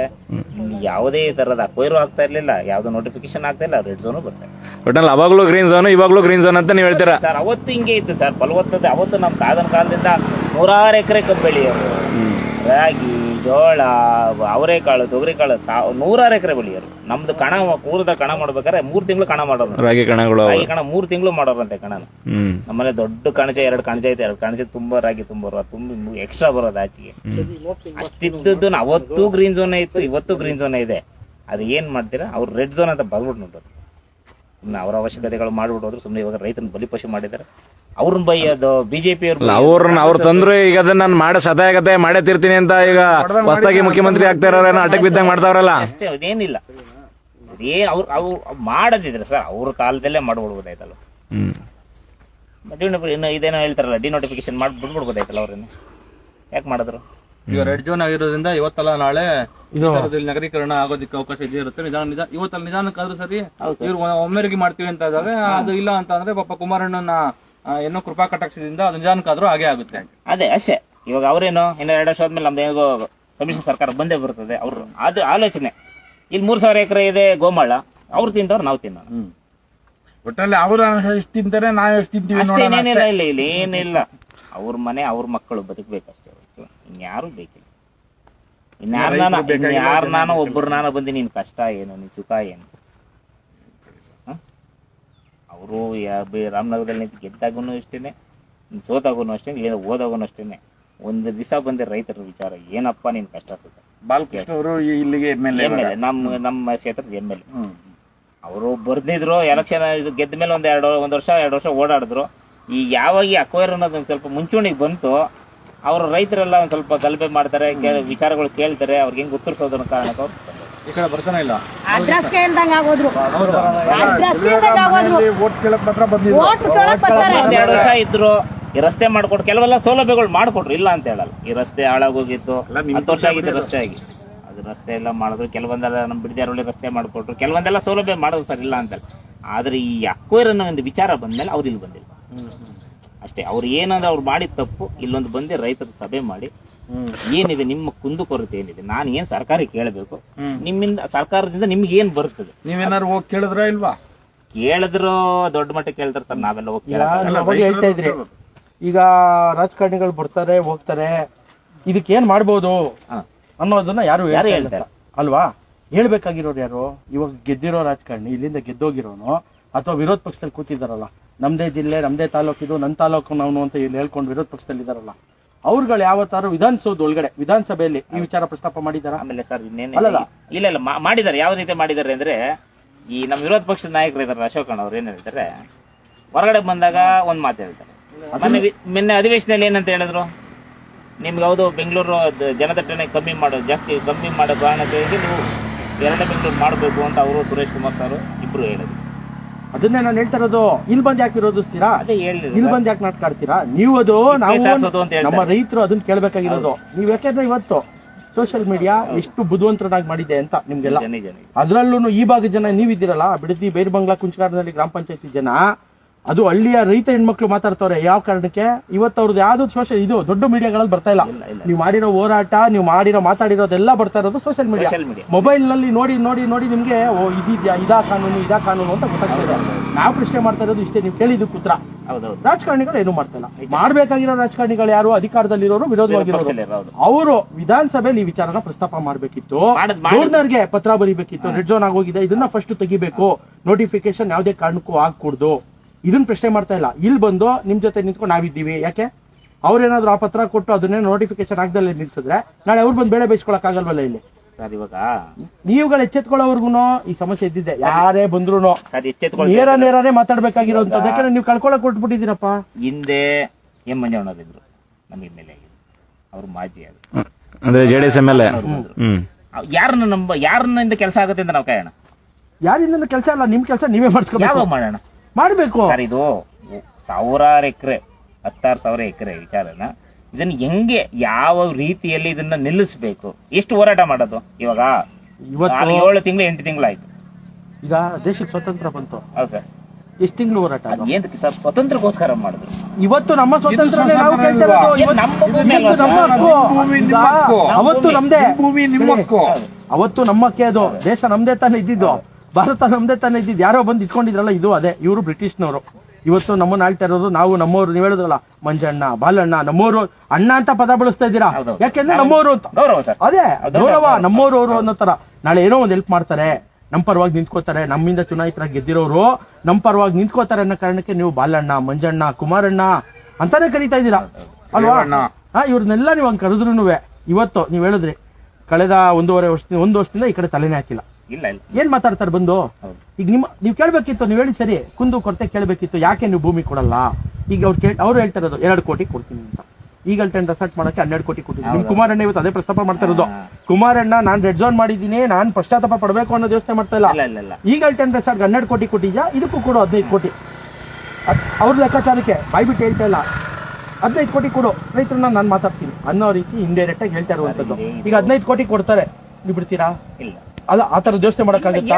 ಇಲ್ಲಿ ಯಾವುದೇ ತರದ ಅಕ್ವೈರು ಆಗ್ತಾ ಇರ್ಲಿಲ್ಲ, ಯಾವ್ದು ನೋಟಿಫಿಕೇಶನ್ ಆಗ್ತಾ ಇಲ್ಲ, ರೆಡ್ ಝೋನ್ ಬರ್ತಾ ಇಲ್ಲ. ಒಟ್ಟಲ್ಲಿ ಅವಾಗ್ಲೂ ಗ್ರೀನ್ ಝೋನ್, ಇವಾಗ್ಲೂ ಗ್ರೀನ್ ಝೋನ್ ಅಂತ ನೀವು ಹೇಳ್ತೀರಾ ಸರ್? ಅವತ್ತು ಹಿಂಗೆ ಇತ್ತು ಸರ್, ಫಲವತ್ತತೆ. ಅವತ್ತು ನಮ್ ತಾತನ ಕಾಲದಿಂದ 100 ಎಕರೆ ಕಬ್ಬು ಬೆಳೆಯೋರು, ರಾಗಿ, ಜೋಳ, ಅವರೆಕಾಳು, ತೊಗರಿಕಾಳು 100 ಎಕರೆ ಬೆಳೆಯೋರು. ನಮ್ದು ಕಣ ಊರದ ಕಣ ಮಾಡ್ಬೇಕಾದ್ರೆ 3 ತಿಂಗಳು ಕಣ ಮಾಡೋರು. ರಾಗಿ ಕಣಗಳು, ರಾಗಿ ಕಣ 3 ತಿಂಗಳು ಮಾಡೋರಂತೆ ಕಣನ. ನಮ್ಮನೆ ದೊಡ್ಡ ಕಣಜ, 2 ಕಣಜ ಐತೆ, 2 ಕಣಜ ತುಂಬಾ ರಾಗಿ ತುಂಬ ಎಕ್ಸ್ಟ್ರಾ ಬರೋದು ಆಚೆಗೆ. ಅಷ್ಟಿದ್ದದ್ದು ಅವತ್ತು ಗ್ರೀನ್ ಝೋನ್ ಇತ್ತು, ಇವತ್ತು ಗ್ರೀನ್ ಝೋನ್ ಇದೆ. ಅದು ಏನ್ ಮಾಡ್ತೀರಾ, ಅವ್ರು ರೆಡ್ ಝೋನ್ ಅಂತ ಬರ್ಬಿಟ್ಟು ನೋಡೋದು. ಸುಮ್ಮನೆ ಅವರ ಅವಶ್ಯಕತೆಗಳು ಮಾಡ್ಬಿಟ್ಟು ಹೋದ್ರು. ಸುಮ್ಮನೆ ಇವಾಗ ರೈತನ ಬಲಿಪಶು ಮಾಡಿದ್ದಾರೆ. ಅವ್ರನ್ನ ಬೈಯೋದು ಬಿಜೆಪಿ ಅವ್ರು ತಂದ್ರು. ಈಗ ಅದನ್ನ ನಾನು ಸದಾಯಗತೆ ಮಾಡೇ ತೀರ್ತೀನಿ ಅಂತ ಈಗ ಹೊಸದಾಗಿ ಮುಖ್ಯಮಂತ್ರಿ ಆಗ್ತಾ ಇರೋರೇನೋ ಅಟಕ್ ಬಿದ್ದಂಗೆ ಮಾಡ್ತಾವ್ರಲ್ಲ ಅಷ್ಟೇ. ಅದೇನಿಲ್ಲ, ಅವ್ರು ಮಾಡದಿದ್ರೆ ಸರ್ ಅವ್ರ ಕಾಲದಲ್ಲೇ ಮಾಡ್ಬಿಡ್ಬೋದಾಯ್ತಲ್ಲ. ಇದೇನೋ ಹೇಳ್ತಾರಲ್ಲ, ಡಿನೋಟಿಫಿಕೇಶನ್ ಬಿಡ್ಬಿಡ್ಬೋದಾಯ್ತಲ್ಲ. ಅವ್ರನ್ನ ಯಾಕೆ ಮಾಡಿದ್ರು? ಈಗ ರೆಡ್ ಝೋನ್ ಆಗಿರೋದ್ರಿಂದ ಇವತ್ತಲ್ಲ ನಾಳೆ ನಗರೀಕರಣ ಆಗೋದಕ್ಕೆ ಅವಕಾಶ ಇರುತ್ತೆ. ಇವತ್ತಲ್ಲ ನಿಧಾನಕ್ಕಾದ್ರೂ ಸರಿ ಇವ್ರು ಒಮ್ಮೆರಿಗೆ ಮಾಡ್ತೀವಿ ಅಂತ ಇದಾಗ ಅದು ಇಲ್ಲ ಅಂತ ಅಂದ್ರೆ ಪಾಪ ಕುಮಾರಣ್ಣನ ಏನೋ ಕೃಪಾ ಕಟಾಕ್ಷದಿಂದ ಅದು ನಿಧಾನಕ್ಕಾದ್ರೂ ಹಾಗೆ ಆಗುತ್ತೆ. ಅದೇ ಅಷ್ಟೇ. ಇವಾಗ ಅವ್ರೇನು ಇನ್ನು 2 ವರ್ಷ ಆದ್ಮೇಲೆ ನಮ್ದು ಹೇಗೋ ಸಮ್ಮಿಶ್ರ ಸರ್ಕಾರ ಬಂದೇ ಬರ್ತದೆ. ಅವ್ರು ಅದು ಆಲೋಚನೆ. ಇಲ್ಲಿ 3000 ಎಕರೆ ಇದೆ ಗೋಮಾಳ, ಅವ್ರು ತಿಂತವ್ರು ನಾವು ತಿನ್ನೋಣ. ಒಟ್ಟಲ್ಲಿ ಅವ್ರು ಎಷ್ಟು ತಿಂತಾರೆ, ನಾವ್ ಎಷ್ಟು ತಿಂತೀವಿ. ಏನಿಲ್ಲ, ಇಲ್ಲಿ ಏನಿಲ್ಲ. ಅವ್ರ ಮನೆ ಅವ್ರ ಮಕ್ಕಳು ಬದುಕಬೇಕಷ್ಟೇ, ಇನ್ಯಾರು ಬೇಕಿಲ್ಲ. ಇನ್ಯಾರು ನಾನು ಒಬ್ಬರು ನಾನು ಬಂದು ನಿನ್ ಕಷ್ಟ ಏನು, ನಿನ್ ಸುಖ ಏನು. ಅವರು ರಾಮನಗರದಲ್ಲಿ ಗೆದ್ದಾಗೂ ಅಷ್ಟೇನೆ, ಸೋತಾಗೂ ಅಷ್ಟೇ, ಓದಾಗೂ ಅಷ್ಟೇನೆ. ಒಂದು ದಿವಸ ಬಂದೆ ರೈತರ ವಿಚಾರ, ಏನಪ್ಪ ನಿನ್ ಕಷ್ಟ ಸುಖ. ಬಾಲಕೃಷ್ಣ ಅವರು ಇಲ್ಲಿಗೆ ಎಮ್ ಎಲ್ ಎ, ನಮ್ಮ ಕ್ಷೇತ್ರದ ಎಮ್ ಎಲ್ ಎ. ಅವರು ಬರ್ದಿದ್ರು ಎಲೆಕ್ಷನ್ ಇದು ಗೆದ್ದ ಮೇಲೆ ಒಂದು ವರ್ಷ 2 ವರ್ಷ ಓಡಾಡಿದ್ರು. ಈಗ ಯಾವಾಗ ಈ ಅಕ್ವೈರ್ ಅನ್ನೋದು ಒಂದ್ ಸ್ವಲ್ಪ ಮುಂಚೂಣಿಗೆ ಬಂತು, ಅವ್ರ ರೈತರೆಲ್ಲ ಒಂದ್ ಸ್ವಲ್ಪ ಗಲಭೆ ಮಾಡ್ತಾರೆ, ವಿಚಾರಗಳು ಕೇಳ್ತಾರೆ. ಅವ್ರಿಗೆ ಹೆಂಗ್ ಉತ್ತರಿಸೋದ್ರ ಕಾರಣಕ್ಕೆ ಅವ್ರು ಈ ಕಡೆ ಬರ್ತಾನೆ ಇಲ್ಲ. ಅಡ್ರೆಸ್ ಕೇಳ್ದಂಗ ಆಗೋದ್ರು, ಓಟ್ ಕೇಳಕ್ ಮಾತ್ರ ಬಂದಿದ್ರು. ಓಟ್ ಕೇಳಕ್ ಬರ್ತಾರೆ. 2 ವರ್ಷ ಇದ್ರು. ಈ ರಸ್ತೆ ಮಾಡ್ಕೊಟ್ರು, ಕೆಲವೆಲ್ಲ ಸೌಲಭ್ಯಗಳು ಮಾಡ್ಕೊಟ್ರು, ಇಲ್ಲ ಅಂತ ಹೇಳಲ್ಲ. ಈ ರಸ್ತೆ ಹಾಳಾಗೋಗಿತ್ತು, 10 ವರ್ಷ ಆಗಿತ್ತು ರಸ್ತೆ ಆಗಿ. ಅದು ರಸ್ತೆ ಎಲ್ಲ ಮಾಡಿದ್ರು. ಕೆಲವೊಂದೆಲ್ಲ ನಮ್ಮ ಬಿಡದಿಯಾರಲ್ಲಿ ರಸ್ತೆ ಮಾಡ್ಕೊಟ್ರು, ಕೆಲವೊಂದೆಲ್ಲ ಸೌಲಭ್ಯ ಮಾಡೋದು ಸರ್, ಇಲ್ಲ ಅಂತ. ಆದ್ರೆ ಈ ಅಕ್ವೈರ್ ಅನ್ನೋ ಒಂದು ವಿಚಾರ ಬಂದ್ಮೇಲೆ ಅವ್ರು ಇಲ್ಲಿ ಬಂದಿಲ್ಲ ಅಷ್ಟೇ. ಅವ್ರು ಏನಂದ್ರೆ ಅವ್ರು ಮಾಡಿದ ತಪ್ಪು, ಇಲ್ಲೊಂದು ಬಂದು ರೈತರ ಸಭೆ ಮಾಡಿ ಏನಿದೆ ನಿಮ್ಮ ಕುಂದುಕೊರತೆ ಏನಿದೆ, ನಾನು ಏನ್ ಸರ್ಕಾರ ಕೇಳಬೇಕು, ನಿಮ್ಮಿಂದ ಸರ್ಕಾರದಿಂದ ನಿಮ್ಗೆ ಏನ್ ಬರ್ತದೆ. ನೀವೇನಾರು ಹೋಗಿ ಕೇಳಿದ್ರ ಇಲ್ವಾ? ಕೇಳಿದ್ರು ದೊಡ್ಡ ಮಟ್ಟಕ್ಕೆ ಕೇಳ್ತಾರೆ ಸರ್, ನಾವೆಲ್ಲ ಹೋಗಿ ಹೇಳ್ತಾ ಇದ್ರಿ. ಈಗ ರಾಜಕಾರಣಿಗಳು ಬರ್ತಾರೆ ಹೋಗ್ತಾರೆ, ಇದಕ್ಕೆ ಏನ್ ಮಾಡ್ಬೋದು ಅನ್ನೋದನ್ನ ಯಾರು ಹೇಳ್ತಾರೆ ಅಲ್ವಾ? ಹೇಳ್ಬೇಕಾಗಿರೋರು ಯಾರು? ಇವಾಗ ಗೆದ್ದಿರೋ ರಾಜಕಾರಣಿ, ಇಲ್ಲಿಂದ ಗೆದ್ದೋಗಿರೋನು, ಅಥವಾ ವಿರೋಧ ಪಕ್ಷದಲ್ಲಿ ಕೂತಿದಾರಲ್ಲ, ನಮ್ದೇ ಜಿಲ್ಲೆ ನಮ್ದೇ ತಾಲೂಕಿದು, ನನ್ನ ತಾಲೂಕು ನಾವು ಅಂತ ಇಲ್ಲಿ ಹೇಳ್ಕೊಂಡು ವಿರೋಧ ಪಕ್ಷದಲ್ಲಿ ಇದಾರಲ್ಲ, ಅವ್ರುಗಳು ಯಾವತ್ತಾರು ವಿಧಾನಸೌಧ ಒಳಗಡೆ ವಿಧಾನಸಭೆಯಲ್ಲಿ ಈ ವಿಚಾರ ಪ್ರಸ್ತಾಪ ಮಾಡಿದಾರ? ಆಮೇಲೆ ಸರ್ ಇನ್ನೇನು ಇಲ್ಲ ಮಾಡಿದ್ದಾರೆ. ಯಾವ ರೀತಿ ಮಾಡಿದ್ದಾರೆ ಅಂದ್ರೆ, ಈ ನಮ್ಮ ವಿರೋಧ ಪಕ್ಷದ ನಾಯಕರು ಇದಾರೆ, ಅಶೋಕ್ ಅಣ್ಣ ಅವ್ರು ಏನ್ ಹೇಳ್ತಾರೆ, ಹೊರಗಡೆ ಬಂದಾಗ ಒಂದ್ ಮಾತು ಹೇಳ್ತಾರೆ. ಮೊನ್ನೆ ಅಧಿವೇಶನದಲ್ಲಿ ಏನಂತ ಹೇಳಿದ್ರು, ನಿಮ್ಗೆ ಯಾವುದು ಬೆಂಗಳೂರು ಜನದಟ್ಟಣೆ ಜಾಸ್ತಿ ಕಮ್ಮಿ ಮಾಡೋ ಕಾರಣಕ್ಕಾಗಿ ನೀವು ಎರಡನೇ ಬೆಂಗಳೂರು ಮಾಡಬೇಕು ಅಂತ ಅವರು ಸುರೇಶ್ ಕುಮಾರ್ ಸರ್ ಇಬ್ರು ಹೇಳಿದ್ರು. ಅದನ್ನೇ ನಾನು ಹೇಳ್ತಾ ಇರೋದು. ಇಲ್ಲಿ ಬಂದ್ ಯಾಕೆ ವಿರೋಧಿಸ್ತೀರಾ? ಅದೇ ಹೇಳಿದ್ರು ಇಲ್ಲಿ ಬಂದ್ ಯಾಕೆ ನಾಟಕ ಆಡ್ತೀರಾ ನೀವು? ಅದು ನಾವು ಸಾರ್ಸೋದು ಅಂತ ಹೇಳ್ತಾರೆ. ನಮ್ಮ ರೈತರು ಅದನ್ನ ಕೇಳ್ಬೇಕಾಗಿರೋದು. ನೀವ್ ಯಾಕೆಂದ್ರೆ ಇವತ್ತು ಸೋಷಿಯಲ್ ಮೀಡಿಯಾ ಎಷ್ಟು ಬುದ್ಧಿವಂತರನ್ನಾಗಿ ಮಾಡಿದೆ ಅಂತ ನಿಮ್ಗೆಲ್ಲ. ನಿಜ. ಅದ್ರಲ್ಲೂ ಈ ಭಾಗದ ಜನ ನೀವಿದ್ದೀರಲ್ಲ, ಬಿಡದಿ, ಬೈರ್ಬಂಗ್ಲಾ, ಕುಂಚಗಾರದಲ್ಲಿ ಗ್ರಾಮ ಪಂಚಾಯತಿ ಜನ, ಅದು ಹಳ್ಳಿಯ ರೈತ ಹೆಣ್ಮಕ್ಳು ಮಾತಾಡ್ತವ್ರೆ. ಯಾವ ಕಾರಣಕ್ಕೆ? ಇವತ್ತು ಅವ್ರದ್ದು ಯಾವ್ದು ಸೋಷಿಯಲ್ ಇದು ದೊಡ್ಡ ಮೀಡಿಯಾಗಳಲ್ಲಿ ಬರ್ತಾ ಇಲ್ಲ. ನೀವು ಮಾಡಿರೋ ಹೋರಾಟ, ನೀವು ಮಾತಾಡಿರೋದೆಲ್ಲ ಬರ್ತಾ ಇರೋದು ಸೋಷಿಯಲ್ ಮೀಡಿಯಾ. ಮೊಬೈಲ್ ನಲ್ಲಿ ನೋಡಿ ನೋಡಿ ನೋಡಿ ನಿಮ್ಗೆ ಇದಿದ್ಯಾ, ಇದಾ ಕಾನೂನು ಅಂತ ಗೊತ್ತಾಗ್ತದೆ. ನಾವು ಪ್ರಶ್ನೆ ಮಾಡ್ತಾ ಇರೋದು ಇಷ್ಟೇ, ನೀವು ಕೇಳಿದ್ದಕ್ಕೆ ಉತ್ತರ. ರಾಜಕಾರಣಿಗಳು ಏನು ಮಾಡ್ತಾ ಇಲ್ಲ. ಮಾಡ್ಬೇಕಾಗಿರೋ ರಾಜಕಾರಣಿಗಳು ಯಾರು? ಅಧಿಕಾರದಲ್ಲಿರೋರು, ವಿರೋಧವಾಗಿರೋರು. ಅವರು ವಿಧಾನಸಭೆಯಲ್ಲಿ ಈ ವಿಚಾರನ ಪ್ರಸ್ತಾಪ ಮಾಡ್ಬೇಕಿತ್ತು, ಗವರ್ನರ್ಗೆ ಪತ್ರ ಬರೀಬೇಕಿತ್ತು. ರೆಡ್ ಝೋನ್ ಆಗೋಗಿದೆ, ಇದನ್ನ ಫಸ್ಟ್ ತೆಗಿಬೇಕು, ನೋಟಿಫಿಕೇಶನ್ ಯಾವುದೇ ಕಾರಣಕ್ಕೂ ಆಗ್ಕೂಡ್ದು. ಇದನ್ನ ಪ್ರಶ್ನೆ ಮಾಡ್ತಾ ಇಲ್ಲ. ಇಲ್ಲಿ ಬಂದು ನಿಮ್ ಜೊತೆ ನಿಂತ್ಕೊಂಡು ನಾವಿದ್ದೀವಿ. ಯಾಕೆ? ಅವ್ರೇನಾದ್ರು ಆ ಪತ್ರ ಕೊಟ್ಟು ಅದನ್ನೇ ನೋಟಿಫಿಕೇಶನ್ ಆಗದಲ್ಲೇ ನಿಲ್ಸಿದ್ರೆ ನಾಳೆ ಅವ್ರು ಬಂದು ಬೇಳೆ ಬೇಯಿಸ್ಕೊಳಕ್ ಆಗಲ್ವಲ್ಲ ಇಲ್ಲಿ? ಸರ್ ಇವಾಗ ನೀವುಗಳು ಎಚ್ಚೆತ್ಕೊಳ್ಳೋವರ್ಗು ಈ ಸಮಸ್ಯೆ ಇದ್ದಿದೆ. ಯಾರೇ ಬಂದ್ರು ನೇರನೇ ಮಾತಾಡ್ಬೇಕಾಗಿರೋಂಥದ್ದು. ಯಾಕಂದ್ರೆ ನೀವು ಕಳ್ಕೊಳಕ್ ಕೊಟ್ಬಿಟ್ಟಿದ್ದೀರಪ್ಪ. ಹಿಂದೆ ಎಂ ಮಂಜಣ್ಣದಿದ್ರು ನಮ್ಮ ಎಮ್ಮೆಲ್ಯೆ, ಅವ್ರು ಮಾಜಿ ಆದ್ರು. ಅಂದ್ರೆ JDS MLA. ಯಾರನ್ನ ಕೆಲಸ ಆಗುತ್ತೆ ಅಂತ ನಾವು ಕಾಯೋಣ. ಯಾರಿಂದ ಕೆಲಸ ಅಲ್ಲ, ನಿಮ್ ಕೆಲಸ ನೀವೇ ಯಾವಾಗ ಮಾಡೋಣ? ಮಾಡ್ಬೇಕು ಸರ್. ಇದು 1000 ಎಕರೆ 16,000 ಎಕರೆ ವಿಚಾರನ ಇದನ್ನ ಹೆಂಗೆ ಯಾವ ರೀತಿಯಲ್ಲಿ ಇದನ್ನ ನಿಲ್ಲಿಸಬೇಕು? ಎಷ್ಟು ಹೋರಾಟ ಮಾಡೋದು? ಇವಾಗ 7 ತಿಂಗಳು 8 ತಿಂಗಳಾಯ್ತು. ಈಗ ದೇಶಕ್ಕೆ ಸ್ವತಂತ್ರ ಬಂತು. ಹೌದು ಸರ್. ಎಷ್ಟು ತಿಂಗಳು ಹೋರಾಟ? ಏನ್ಕ್ಕೆ ಸರ್ ಸ್ವತಂತ್ರಕ್ಕೋಸ್ಕರ ಮಾಡಿದ್ರು? ಇವತ್ತು ನಮ್ಮ ಸ್ವತಂತ್ರ ನಾವು ಕೇಳ್ತಾ ಇರೋದು. ಅವತ್ತು ನಮ್ದೇ ಭೂಮಿ ನಿಮ್ಮ ಹಕ್ಕು. ಅವತ್ತು ನಮ್ಮಕ್ಕೆ ಅದು ದೇಶ ನಮ್ದೇ ತಾನೇ ಇದ್ದಿದ್ದು, ಭಾರತ ನಮ್ದೇ ತಾನೇ ಇದ್ದಿದ್ದು. ಯಾರೋ ಬಂದು ಇಟ್ಕೊಂಡಿದ್ರಲ್ಲ, ಇದು ಅದೇ. ಇವರು ಬ್ರಿಟಿಷ್ನವರು. ಇವತ್ತು ನಮ್ಮನ್ನ ಆಳ್ತಾ ಇರೋದು ನಾವು. ನಮ್ಮವ್ರು ನೀವ್ ಹೇಳಿದ್ರಲ್ಲ, ಮಂಜಣ್ಣ, ಬಾಲಣ್ಣ, ನಮ್ಮವ್ರು ಅಣ್ಣ ಅಂತ ಪದ ಬಳಸ್ತಾ ಇದ್ದೀರಾ. ಯಾಕೆಂದ್ರೆ ನಮ್ಮವ್ರು ಅಂತ ಅದೇ ಗೌರವ, ನಮ್ಮವ್ರು ಅವರು ಅನ್ನೋ ತರ. ನಾಳೆ ಏನೋ ಒಂದ್ ಹೆಲ್ಪ್ ಮಾಡ್ತಾರೆ, ನಮ್ ಪರವಾಗಿ ನಿಂತ್ಕೋತಾರೆ, ನಮ್ಮಿಂದ ಚುನಾಯಿತರಾಗಿ ಗೆದ್ದಿರೋರು ನಮ್ ಪರವಾಗಿ ನಿಂತ್ಕೋತಾರೆ ಅನ್ನೋ ಕಾರಣಕ್ಕೆ ನೀವು ಬಾಲಣ್ಣ, ಮಂಜಣ್ಣ, ಕುಮಾರಣ್ಣ ಅಂತಾನೆ ಕರೀತಾ ಇದ್ದೀರಾ ಅಲ್ವಾ? ಇವ್ರನ್ನೆಲ್ಲ ನೀವು ಹಂಗ್ ಕರೆದ್ರು ಇವತ್ತು ನೀವ್ ಹೇಳಿದ್ರಿ ಕಳೆದ 1 ವರ್ಷದಿಂದ ಈ ಕಡೆ ತಲೆನೇ ಹಾಕಿಲ್ಲ. ಏನ್ ಮಾತಾಡ್ತಾರೆ ಬಂದು? ಈಗ ನೀವ್ ಕೇಳ್ಬೇಕಿತ್ತು, ನೀವ್ ಹೇಳಿ ಸರಿ, ಕುಂದು ಕೊರತೆ ಕೇಳ್ಬೇಕಿತ್ತು. ಯಾಕೆ ನೀವು ಭೂಮಿ ಕೊಡಲ್ಲ? ಈಗ ಅವ್ರು ಹೇಳ್ತಾ ಇರೋದು 2 ಕೋಟಿ ಕೊಡ್ತೀನಿ ಅಂತ. ಈಗ ಟೆಂಡರ್ ಸೆಟ್ ಮಾಡಕ್ಕೆ 12 ಕೋಟಿ ಕೊಟ್ಟಿದ್ದೀನಿ. ನಿಮ್ ಕುಮಾರಣ್ಣ ಇವತ್ತು ಅದೇ ಪ್ರಸ್ತಾಪ ಮಾಡ್ತಾ ಇರೋದು. ಕುಮಾರಣ್ಣ ನಾನ್ ರೆಡ್ ಝೋನ್ ಮಾಡಿದ್ದೀನಿ, ನಾನ್ ಪಶ್ಚಾತ್ತಾಪ ಪಡಬೇಕು ಅನ್ನೋ ಯೋಚನೆ ಮಾಡ್ತಾ ಇಲ್ಲ. ಈಗ ಟೆಂಡರ್ ಸೆಟ್ 12 ಕೋಟಿ ಕೊಟ್ಟಿದ್ಯಾ, ಇದಕ್ಕೂ ಕೊಡು 15 ಕೋಟಿ. ಅವ್ರ ಲೆಕ್ಕಾಚಾರಕ್ಕೆ ಬಾಯ್ಬಿಟ್ಟು ಹೇಳ್ತಾ ಇಲ್ಲ. 15 ಕೋಟಿ ಕೊಡು, ರೈತರನ್ನ ನಾನ್ ಮಾತಾಡ್ತೀನಿ ಅನ್ನೋ ರೀತಿ ಇಂಡೈರೆಕ್ಟ್ ಆಗಿ ಹೇಳ್ತಾ ಇರುವಂತದ್ದು. ಈಗ 15 ಕೋಟಿ ಕೊಡ್ತಾರೆ, ನೀವು ಬಿಡ್ತೀರಾ? ಇಲ್ಲ. ಅಲ್ಲ, ಆ ತರ ಯೋಚನೆ ಮಾಡಕ್ಕಾಗತ್ತಾ?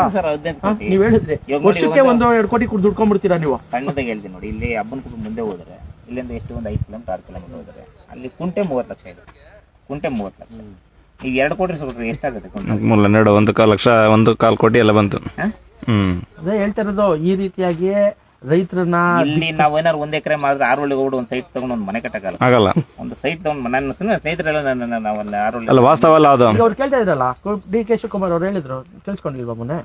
ನೀವ್ ಹೇಳಿದ್ರಿ ವರ್ಷಕ್ಕೆ 1-2 ಕೋಟಿ ದುಡ್ಕೊಂಡ್ಬಿಡ್ತೀರಾ ನೀವು? ಸಣ್ಣದಾಗಿ ಹೇಳ್ತೀನಿ ನೋಡಿ. ಇಲ್ಲಿ ಹಬ್ಬನ ಮುಂದೆ ಹೋದ್ರೆ ಇಲ್ಲಿಂದ ಎಷ್ಟು ಒಂದು 5 ಕಿಲೋಮೀಟರ್ 6 ಕಿಲೋಮೀಟರ್ ಹೋದ್ರೆ ಅಲ್ಲಿ ಕುಂಟೆ 30 ಲಕ್ಷ ಇದೆ. ಕುಂಟೆ 30 ಲಕ್ಷ. ಈಗ 2 ಕೋಟಿ ಕೊಟ್ರೆ ಎಷ್ಟಾಗುತ್ತೆ? 1.25 ಲಕ್ಷ, 1.25 ಕೋಟಿ ಎಲ್ಲ ಬಂತು. ಅದೇ ಹೇಳ್ತಾ ಇರೋದು. ಈ ರೀತಿಯಾಗಿ ರೈತರನ್ನ ಇಲ್ಲಿ ನಾವ್ ಏನಾರು 1 ಎಕರೆ ಮಾಡಿದ್ರೆ ಆರೋಳ್ಳಿ ಹೋಗ್ಬಿಟ್ಟು ಒಂದು ಸೈಟ್ ತಗೊಂಡು ಒಂದು ಮನೆ ಕಟ್ಟಕ್ಕಾಗಲ್ಲ. ಒಂದು ಸೈಟ್ ತಗೊಂಡು ನನ್ನ ಸ್ನೇಹಿತರೆಲ್ಲ ಆರೋಳ್ಳಿ ವಾಸ್ತವ ಅಲ್ಲ ಅದು. ಅವ್ರು ಕೇಳ್ತಾ ಇದ್ರಲ್ಲ, DK ಶಿವಕುಮಾರ್ ಅವ್ರು ಹೇಳಿದ್ರು, ಕೇಳಿಸ್ಕೊಂಡಿಲ್ವಾ ಮೊನ್ನೆ?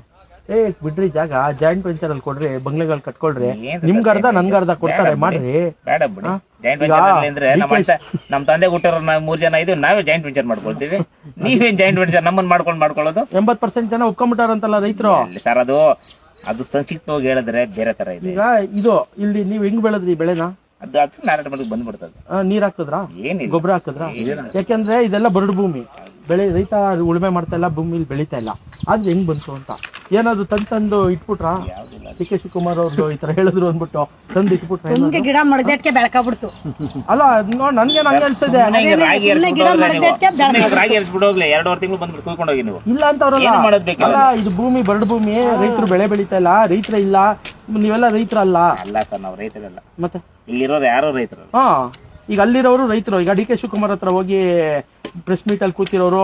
ಬಿಡ್ರಿ ಜಾಗ ಜಾಯಿಂಟ್ ವೆಂಚರ್ ಅಲ್ಲಿ ಕೊಡ್ರಿ, ಬಂಗ್ಲೆಗಳು ಕಟ್ಕೊಳ್ರಿ, ನಿಮ್ಗರ್ಧ ನನ್ಗರ್ಧ ಕೊಡ್ತಾರೆ, ಮಾಡ್ರಿ. ಬೇಡ ಬಿಡಿ. ಜಾಯಿಂಟ್ ವೆಂಚರ್ ಅಂದ್ರೆ ನಮ್ ತಂದೆ ಹುಟ್ಟೋರು 3 ಜನ ಇದೀವಿ, ನಾವೇ ಜಾಯಿಂಟ್ ವೆಂಚರ್ ಮಾಡ್ಕೊಳ್ತೀವಿ. ನೀವೇನ್ ಜಾಯಿಂಟ್ ವೆಂಚರ್ ನಮ್ಮನ್ನ ಮಾಡ್ಕೊಳ್ಳೋದು? 80% ಜನ ಒಪ್ಕೊಂಡ್ಬಿಟ್ಟಾರಂತಲ್ಲ ರೈತರು. ಸರ್ ಅದು ಸಂಕ್ಷಿಪ್ತವಾಗಿ ಹೇಳಿದ್ರೆ ಬೇರೆ ತರ ಇದೆ. ಈಗ ಇದು ಇಲ್ಲಿ ನೀವ್ ಹೆಂಗ್ ಬೆಳೆದ್ರಿ ಬೆಳೆನ? ಅದು ಮಾರಾಟ ಮಾಡಕ್ ಬಂದ್ಬಿಡ್ತದೆ. ನೀರ್ ಹಾಕಿದ್ರ, ಗೊಬ್ಬರ ಹಾಕಿದ್ರ? ಯಾಕಂದ್ರೆ ಇದೆಲ್ಲ ಬರಡು ಭೂಮಿ, ಬೆಳೆ ರೈತ ಉಳುಮೆ ಮಾಡ್ತಾ ಇಲ್ಲ, ಭೂಮಿಲಿ ಬೆಳೀತಾ ಇಲ್ಲ. ಆದ್ರೆ ಹೆಂಗ್ ಬಂತು ಅಂತ ಏನಾದ್ರು ತಂದು ಇಟ್ಬಿಟ್ರ? DK ಶಿವಕುಮಾರ್ ಅವ್ರು ಈ ತರ ಹೇಳಿದ್ರು ಅಂದ್ಬಿಟ್ಟು ತಂದು ಇಟ್ಬಿಟ್ರೆ ಗಿಡ ಮಡದಕ್ಕೆ ಬೆಳಕಾಗ್ಬಿಡ್ತು. ಅಲ್ಲ ನನ್ಗೆ ನಂಗೆ ಅನ್ಸ್ತದೆ. ರಾಗಿ ಎಲ್ಸ್ಬಿಟ್ಟು ಹೋಗ್ಲಿ, 2.5 ತಿಂಗಳು ಬಂದ್ಬಿಟ್ಟು ಕುಯ್ಕೊಂಡು ಹೋಗಿ ನೀವು. ಇಲ್ಲ ಅಂತ ಅವ್ರಲ್ಲ. ಅಲ್ಲ, ಇದು ಭೂಮಿ ಬರಡು ಭೂಮಿ, ರೈತರು ಬೆಳೆ ಬೆಳೀತಾ ಇಲ್ಲ, ರೈತರ ಇಲ್ಲ. ನೀವೆಲ್ಲ ರೈತರಲ್ಲ. ಅಲ್ಲ ಸರ್, ನಾವು ರೈತರಲ್ಲ. ಮತ್ತೆ ಇಲ್ಲಿರೋರು ಯಾರೋ ರೈತರು. ಈಗ ಅಲ್ಲಿರೋರು ರೈತರು. ಈಗ DK ಶಿವಕುಮಾರ್ ಹತ್ರ ಹೋಗಿ ಪ್ರೆಸ್ ಮೀಟ್ ಅಲ್ಲಿ ಕೂತಿರೋರು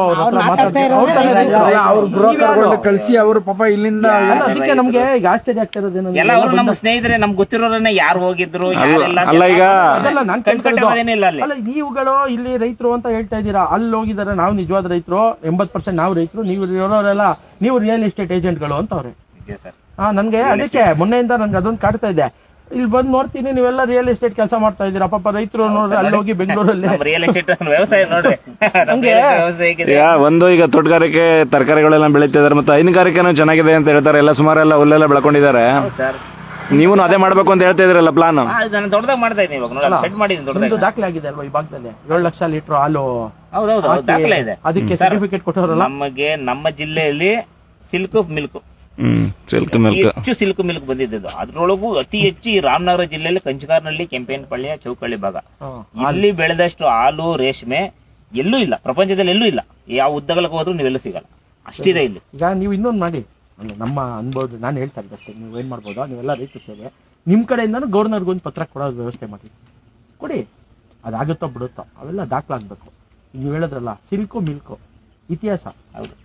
ಕಳಿಸಿ ಅವರು ಪಾಪ ಇಲ್ಲಿಂದ. ಅದಕ್ಕೆ ನಮ್ಗೆ ಈಗ ಆಶ್ಚರ್ಯ ಆಗ್ತಾ ಇರೋದೇನು, ಎಲ್ಲ ಅವರು ನಮ್ಮ ಸ್ನೇಹಿತರೆ, ನಮ್ಗೆ ಗೊತ್ತಿರೋರನ್ನ ಯಾರು ಹೋಗಿದ್ರು ಅಲ್ಲ. ಈಗ ಅಲ್ಲ, ನೀವುಗಳು ಇಲ್ಲಿ ರೈತರು ಅಂತ ಹೇಳ್ತಾ ಇದ್ದೀರಾ, ಅಲ್ಲಿ ಹೋಗಿದ್ದಾರೆ. ನಾವು ನಿಜವಾದ ರೈತರು, 80% ನಾವು ರೈತರು, ನೀವು ಇರೋರೆಲ್ಲ ನೀವು ರಿಯಲ್ ಎಸ್ಟೇಟ್ ಏಜೆಂಟ್ಗಳು ಅಂತ ಅವ್ರೆ. ನನ್ಗೆ ಅದಕ್ಕೆ ಮೊನ್ನೆಯಿಂದ ನನ್ಗೆ ಅದೊಂದು ಕಾಡ್ತಾ ಇದೆ. ಇಲ್ಲಿ ಬಂದು ನೋಡ್ತೀನಿ, ನೀವೆಲ್ಲ ರಿಯಲ್ ಎಸ್ಟೇಟ್ ಕೆಲಸ ಮಾಡ್ತಾ ಇದ್ದೀರಾ. ಪಾಪ ರೈತರು ನೋಡ್ರಿ, ಅಲ್ಲಿ ಹೋಗಿ ಬೆಂಗಳೂರಲ್ಲಿ ರಿಯಲ್ ಎಸ್ಟೇಟ್ ವ್ಯವಸಾಯ ನೋಡ್ರಿ. ಈಗ ತೋಟಗಾರಿಕೆ ತರಕಾರಿಗಳೆಲ್ಲ ಬೆಳೀತಿದ್ದಾರೆ, ಮತ್ತೆ ಹೈನುಗಾರಿಕೆನೂ ಚೆನ್ನಾಗಿದೆ ಅಂತ ಹೇಳ್ತಾರೆ. ಎಲ್ಲ ಸುಮಾರೆಲ್ಲ ಹುಲ್ಲೆಲ್ಲ ಬೆಳ್ಕೊಂಡಿದ್ದಾರೆ. ನೀವು ಅದೇ ಮಾಡ್ಬೇಕು ಅಂತ ಹೇಳ್ತಾ ಇದ್ರಲ್ಲ ಪ್ಲಾನ್. ನಾನು ದೊಡ್ಡದಾಗ ಮಾಡ್ತಾ ಇದ್ದೀನಿ ಇವಾಗ ನೋಡಿ ಸೆಟ್ ಮಾಡಿದ್ದೀನಿ ನಿಮ್ದು ದೊಡ್ಡದಾಗ. ದಾಖಲೆ ಆಗಿದೆ ಅಲ್ವಾ ಈ ಭಾಗದಲ್ಲಿ 7 ಲಕ್ಷ ಲೀಟರ್ ಹಾಲು ಹೌದೌದು ದಾಖಲೆ ಇದೆ. ಅದಕ್ಕೆ ಸರ್ಟಿಫಿಕೇಟ್ ಕೊಟ್ಟವರಲ್ಲ. ನಮಗೆ ನಮ್ಮ ಜಿಲ್ಲೆಯಲ್ಲಿ ಸಿಲ್ಕ್ ಮಿಲ್ಕ್ ಸಿಲ್ಕ್ ಮಿಲ್ಕ್ ಹೆಚ್ಚು ಸಿಲ್ಕ್ ಮಿಲ್ಕ್ ಬಂದಿದ್ದು. ಅದ್ರೊಳಗೂ ಅತಿ ಹೆಚ್ಚು ಈ ರಾಮನಗರ ಜಿಲ್ಲೆಯಲ್ಲಿ ಕಂಚಗಾರ್ನಹಳ್ಳಿ, ಕೆಂಪೇನಪಳ್ಳಿ, ಚೌಕಳ್ಳಿ ಭಾಗ. ಇಲ್ಲಿ ಬೆಳೆದಷ್ಟು ಹಾಲು ರೇಷ್ಮೆ ಎಲ್ಲೂ ಇಲ್ಲ, ಪ್ರಪಂಚದಲ್ಲಿ ಎಲ್ಲೂ ಇಲ್ಲ. ಯಾವ ಉದ್ದಗಲಕ್ಕೆ ಹೋದ್ರೂ ನೀವೆಲ್ಲೂ ಸಿಗಲ್ಲ, ಅಷ್ಟಿದೆ ಇಲ್ಲಿ. ಈಗ ನೀವು ಇನ್ನೊಂದು ಮಾಡಿ, ನಮ್ಮ ಅನ್ಬೋದು, ನಾನು ಹೇಳ್ತಾ ಇದ್ದೆ ಅಷ್ಟೇ. ನೀವು ಏನ್ ಮಾಡ್ಬೋದು, ನೀವೆಲ್ಲ ರೈತ ಸೇವೆ ನಿಮ್ ಕಡೆಯಿಂದನೂ ಗವರ್ನರ್ಗೆ ಒಂದು ಪತ್ರ ಕೊಡೋದು ವ್ಯವಸ್ಥೆ ಮಾಡಿ ಕೊಡಿ. ಅದಾಗುತ್ತೋ ಬಿಡುತ್ತೋ ಅವೆಲ್ಲ ದಾಖಲಾಗಬೇಕು. ನೀವು ಹೇಳಿದ್ರಲ್ಲ ಸಿಲ್ಕು ಮಿಲ್ಕು ಇತಿಹಾಸ,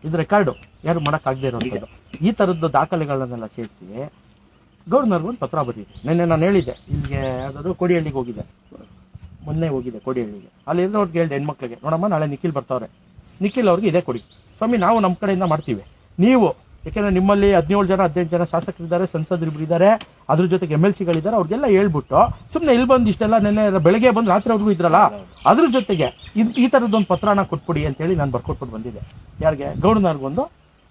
ಇದು ರೆಕಾರ್ಡು ಯಾರು ಮಾಡೋಕ್ಕಾಗದೇ ಇರೋಂಥದ್ದು. ಈ ಥರದ್ದು ದಾಖಲೆಗಳನ್ನೆಲ್ಲ ಸೇರಿಸಿ ಗವರ್ನರ್ಗೆ ಒಂದು ಪತ್ರ ಬರೀರಿ. ನಿನ್ನೆ ನಾನು ಹೇಳಿದ್ದೆ, ಇಲ್ಲಿಗೆ ಯಾವುದಾದ್ರು ಕೋಡಿಹಳ್ಳಿಗೆ ಹೋಗಿದೆ, ಮೊನ್ನೆ ಹೋಗಿದೆ ಕೋಡಿಹಳ್ಳಿಗೆ. ಅಲ್ಲಿ ಅವ್ರಿಗೆ ಹೇಳಿದೆ ಹೆಣ್ಮಕ್ಳಿಗೆ, ನೋಡಮ್ಮ ನಾಳೆ ನಿಖಿಲ್ ಬರ್ತಾವ್ರೆ, ನಿಖಿಲ್ ಅವ್ರಿಗೆ ಇದೇ ಕೊಡಿ ಸ್ವಾಮಿ, ನಾವು ನಮ್ಮ ಕಡೆಯಿಂದ ಮಾಡ್ತೀವಿ. ನೀವು ಯಾಕೆಂದ್ರೆ ನಿಮ್ಮಲ್ಲಿ 17 ಜನ 18 ಜನ ಶಾಸಕರಿದ್ದಾರೆ, ಸಂಸದರು ಇದ್ದಾರೆ, ಅದ್ರ ಜೊತೆಗೆ MLCಗಳಿದ್ದಾರೆ, ಅವ್ರಿಗೆಲ್ಲ ಹೇಳ್ಬಿಟ್ಟು ಸುಮ್ಮನೆ ಇಲ್ಲಿ ಬಂದು ಇಷ್ಟೆಲ್ಲ ನೆನ್ನೆ ಬೆಳಗ್ಗೆ ಬಂದು ರಾತ್ರಿ ಅವ್ರಿಗೂ ಇದ್ರಲ್ಲ, ಅದ್ರ ಜೊತೆಗೆ ಈ ಥರದ್ದೊಂದು ಪತ್ರನ ಕೊಟ್ಬಿಡಿ ಅಂತೇಳಿ ನಾನು ಬರ್ಕೊಟ್ಬಿಟ್ಟು ಬಂದಿದ್ದೆ. ಯಾರಿಗೆ? ಗವರ್ನರ್ಗೊಂದು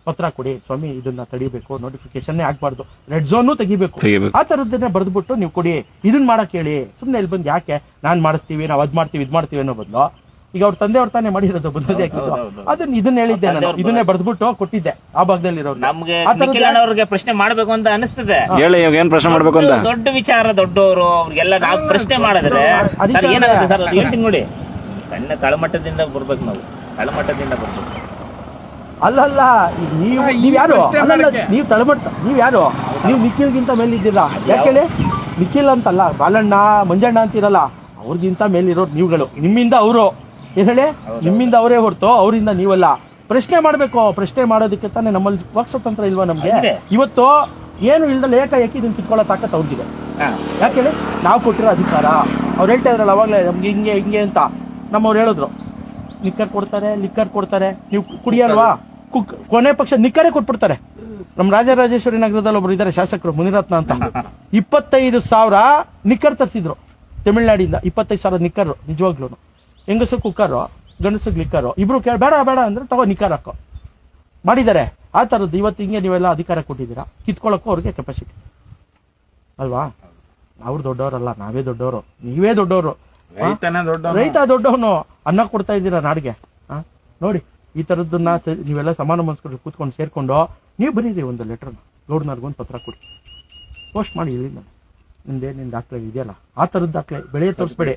ಪತ್ರ ಕೊಡಿ ಸ್ವಾಮಿ, ಇದನ್ನ ತಡಿಬೇಕು, ನೋಟಿಫಿಕೇಶನ್ನೇ ಆಗ್ಬಾರ್ದು, ರೆಡ್ ಝೋನು ತೆಗಿಬೇಕು, ಆ ಥರದ್ದನ್ನೇ ಬರೆದ್ಬಿಟ್ಟು ನೀವು ಕೊಡಿ, ಇದನ್ನ ಮಾಡಕ್ ಹೇಳಿ. ಸುಮ್ಮನೆ ಇಲ್ಲಿ ಬಂದು ಯಾಕೆ ನಾನ್ ಮಾಡಿಸ್ತೀವಿ, ನಾವು ಅದ್ ಮಾಡ್ತೀವಿ ಇದ್ ಮಾಡ್ತೀವಿ ಅನ್ನೋ ಬದಲು, ಈಗ ಅವ್ರ ತಂದೆ ಅವ್ರ ತಾನೇ ಮಾಡಿರೋದು ಬಂದದೇ ಹಾಕಿದ್ದು, ಅದನ್ನ ಇದನ್ನ ಹೇಳಿದ್ದೆ ನಾನು, ಇದನ್ನೇ ಬರೆದ್ಬಿಟ್ಟು ಕೊಟ್ಟಿದ್ದೆ ಆ ಭಾಗದಲ್ಲಿರೋರು. ನಮ್ಗೆ ನಿಖಿಲ್ ಅಣ್ಣವ್ರಿಗೆ ಪ್ರಶ್ನೆ ಮಾಡ್ಬೇಕು ಅಂತ ಅನಿಸ್ತದೆ. ಹೇಳಿ, ಇವಾಗ ಏನ್ ಪ್ರಶ್ನೆ ಮಾಡ್ಬೇಕು ಅಂತ. ದೊಡ್ಡ ವಿಚಾರ, ದೊಡ್ಡವರು ಅವ್ರಿಗೆಲ್ಲ ನಾವು ಪ್ರಶ್ನೆ ಮಾಡಿದ್ರೆ ಸರ್ ಏನಾಗುತ್ತೆ ಸರ್ ಹೇಳ್ತೀನಿ ನೋಡಿ, ಸಣ್ಣ ತಳಮಟ್ಟದಿಂದ ಬರ್ಬೇಕು, ನಾವು ತಳಮಟ್ಟದಿಂದ ಬರ್ಬೇಕು. ಅಲ್ಲಲ್ಲ, ನೀವ್ ಯಾರು? ನೀವ್ ತಳಮಟ್ಟ, ನೀವ್ ಯಾರು? ನೀವ್ ನಿಖಿಲ್ಗಿಂತ ಮೇಲಿದ್ದೀರಾ. ಯಾಕೆ ಹೇಳಿ? ನಿಖಿಲ್ ಅಂತಲ್ಲ, ಬಾಲಣ್ಣ ಮಂಜಣ್ಣ ಅಂತಿರಲ್ಲ, ಅವ್ರಿಗಿಂತ ಮೇಲಿರೋರು ನೀವುಗಳು. ನಿಮ್ಮಿಂದ ಅವರು ಏನ್ ಹೇಳಿ, ನಿಮ್ಮಿಂದ ಅವರೇ ಹೊರತು ಅವರಿಂದ ನೀವಲ್ಲ. ಪ್ರಶ್ನೆ ಮಾಡ್ಬೇಕು. ಪ್ರಶ್ನೆ ಮಾಡೋದಕ್ಕೆ ತಾನೇ ನಮ್ಮಲ್ಲಿ ವಾಕ್ ಸ್ವತಂತ್ರ ಇಲ್ವಾ ನಮ್ಗೆ? ಇವತ್ತು ಏನು ಇಲ್ದಲ್ಲ ಏಕಾಏಕಿ ಇದನ್ನ ಕಿತ್ಕೊಳ್ಳೋ ತಾಕತ್ ಅವ್ರಿಗಿದೆ. ಯಾಕೆ ಹೇಳಿ? ನಾವು ಕೊಟ್ಟಿರೋ ಅಧಿಕಾರ. ಅವ್ರು ಹೇಳ್ತಾ ಇದ್ರಲ್ಲ ಅವಾಗಲೇ ನಮ್ಗೆ ಹಿಂಗೆ ಹಿಂಗೆ ಅಂತ. ನಮ್ಮವ್ರು ಹೇಳಿದ್ರು ಲಿಕ್ಕರ್ ಕೊಡ್ತಾರೆ, ನೀವು ಕುಡಿಯಲ್ವಾ? ಕೊನೆ ಪಕ್ಷ ನಿಕ್ಕರೇ ಕೊಟ್ಬಿಡ್ತಾರೆ. ನಮ್ಮ ರಾಜರಾಜೇಶ್ವರಿ ನಗರದಲ್ಲಿ ಒಬ್ರು ಇದ್ದಾರೆ ಶಾಸಕರು, ಮುನಿರತ್ನ ಅಂತ, 25,000 ನಿಕ್ಕರ್ ತರಿಸಿದ್ರು ತಮಿಳ್ನಾಡಿಂದ. 25,000 ನಿಕ್ಕರು, ನಿಜವಾಗ್ಲೂ. ಹೆಂಗಸು ಕುಕ್ಕರು, ಗಂಡಸು ಲಿಕ್ಕರು. ಇಬ್ರು ಬೇಡ ಅಂದ್ರೆ ತಗೋ ನಿಕ್ಕರ್ ಹಾಕೋ ಮಾಡಿದ್ದಾರೆ. ಆ ತರದ್ದು ಇವತ್ತು ಹಿಂಗೆ ನೀವೆಲ್ಲ ಅಧಿಕಾರ ಕೊಟ್ಟಿದ್ದೀರಾ, ಕಿತ್ಕೊಳ್ಳೋಕ್ಕೂ ಅವ್ರಿಗೆ ಕೆಪಾಸಿಟಿ ಅಲ್ವಾ? ಅವ್ರು ದೊಡ್ಡವರಲ್ಲ, ನಾವೇ ದೊಡ್ಡವರು, ನೀವೇ ದೊಡ್ಡವರು. ರೈತ ದೊಡ್ಡವನು. ಅನ್ನ ಕೊಡ್ತಾ ಇದ್ದೀರಾ ನಾಡಿಗೆ. ನೋಡಿ, ಈ ತರದ್ದನ್ನ ನೀವೆಲ್ಲ ಸಮಾನ ಮನಸ್ಕರು ಕೂತ್ಕೊಂಡು ಸೇರ್ಕೊಂಡು ನೀವು ಬರೀರಿ ಒಂದು ಲೆಟರ್, ಗವರ್ನರ್ಗೊಂದು ಪತ್ರ ಕೊಡಿ, ಪೋಸ್ಟ್ ಮಾಡಿ ಇಲ್ಲಿಂದ. ನಿಮ್ದೇನೇನು ದಾಖಲೆ ಇದೆಯಲ್ಲ ಆ ಥರದ ದಾಖಲೆ, ಬೆಳೆ ತೋರಿಸ್ಬೇಡಿ.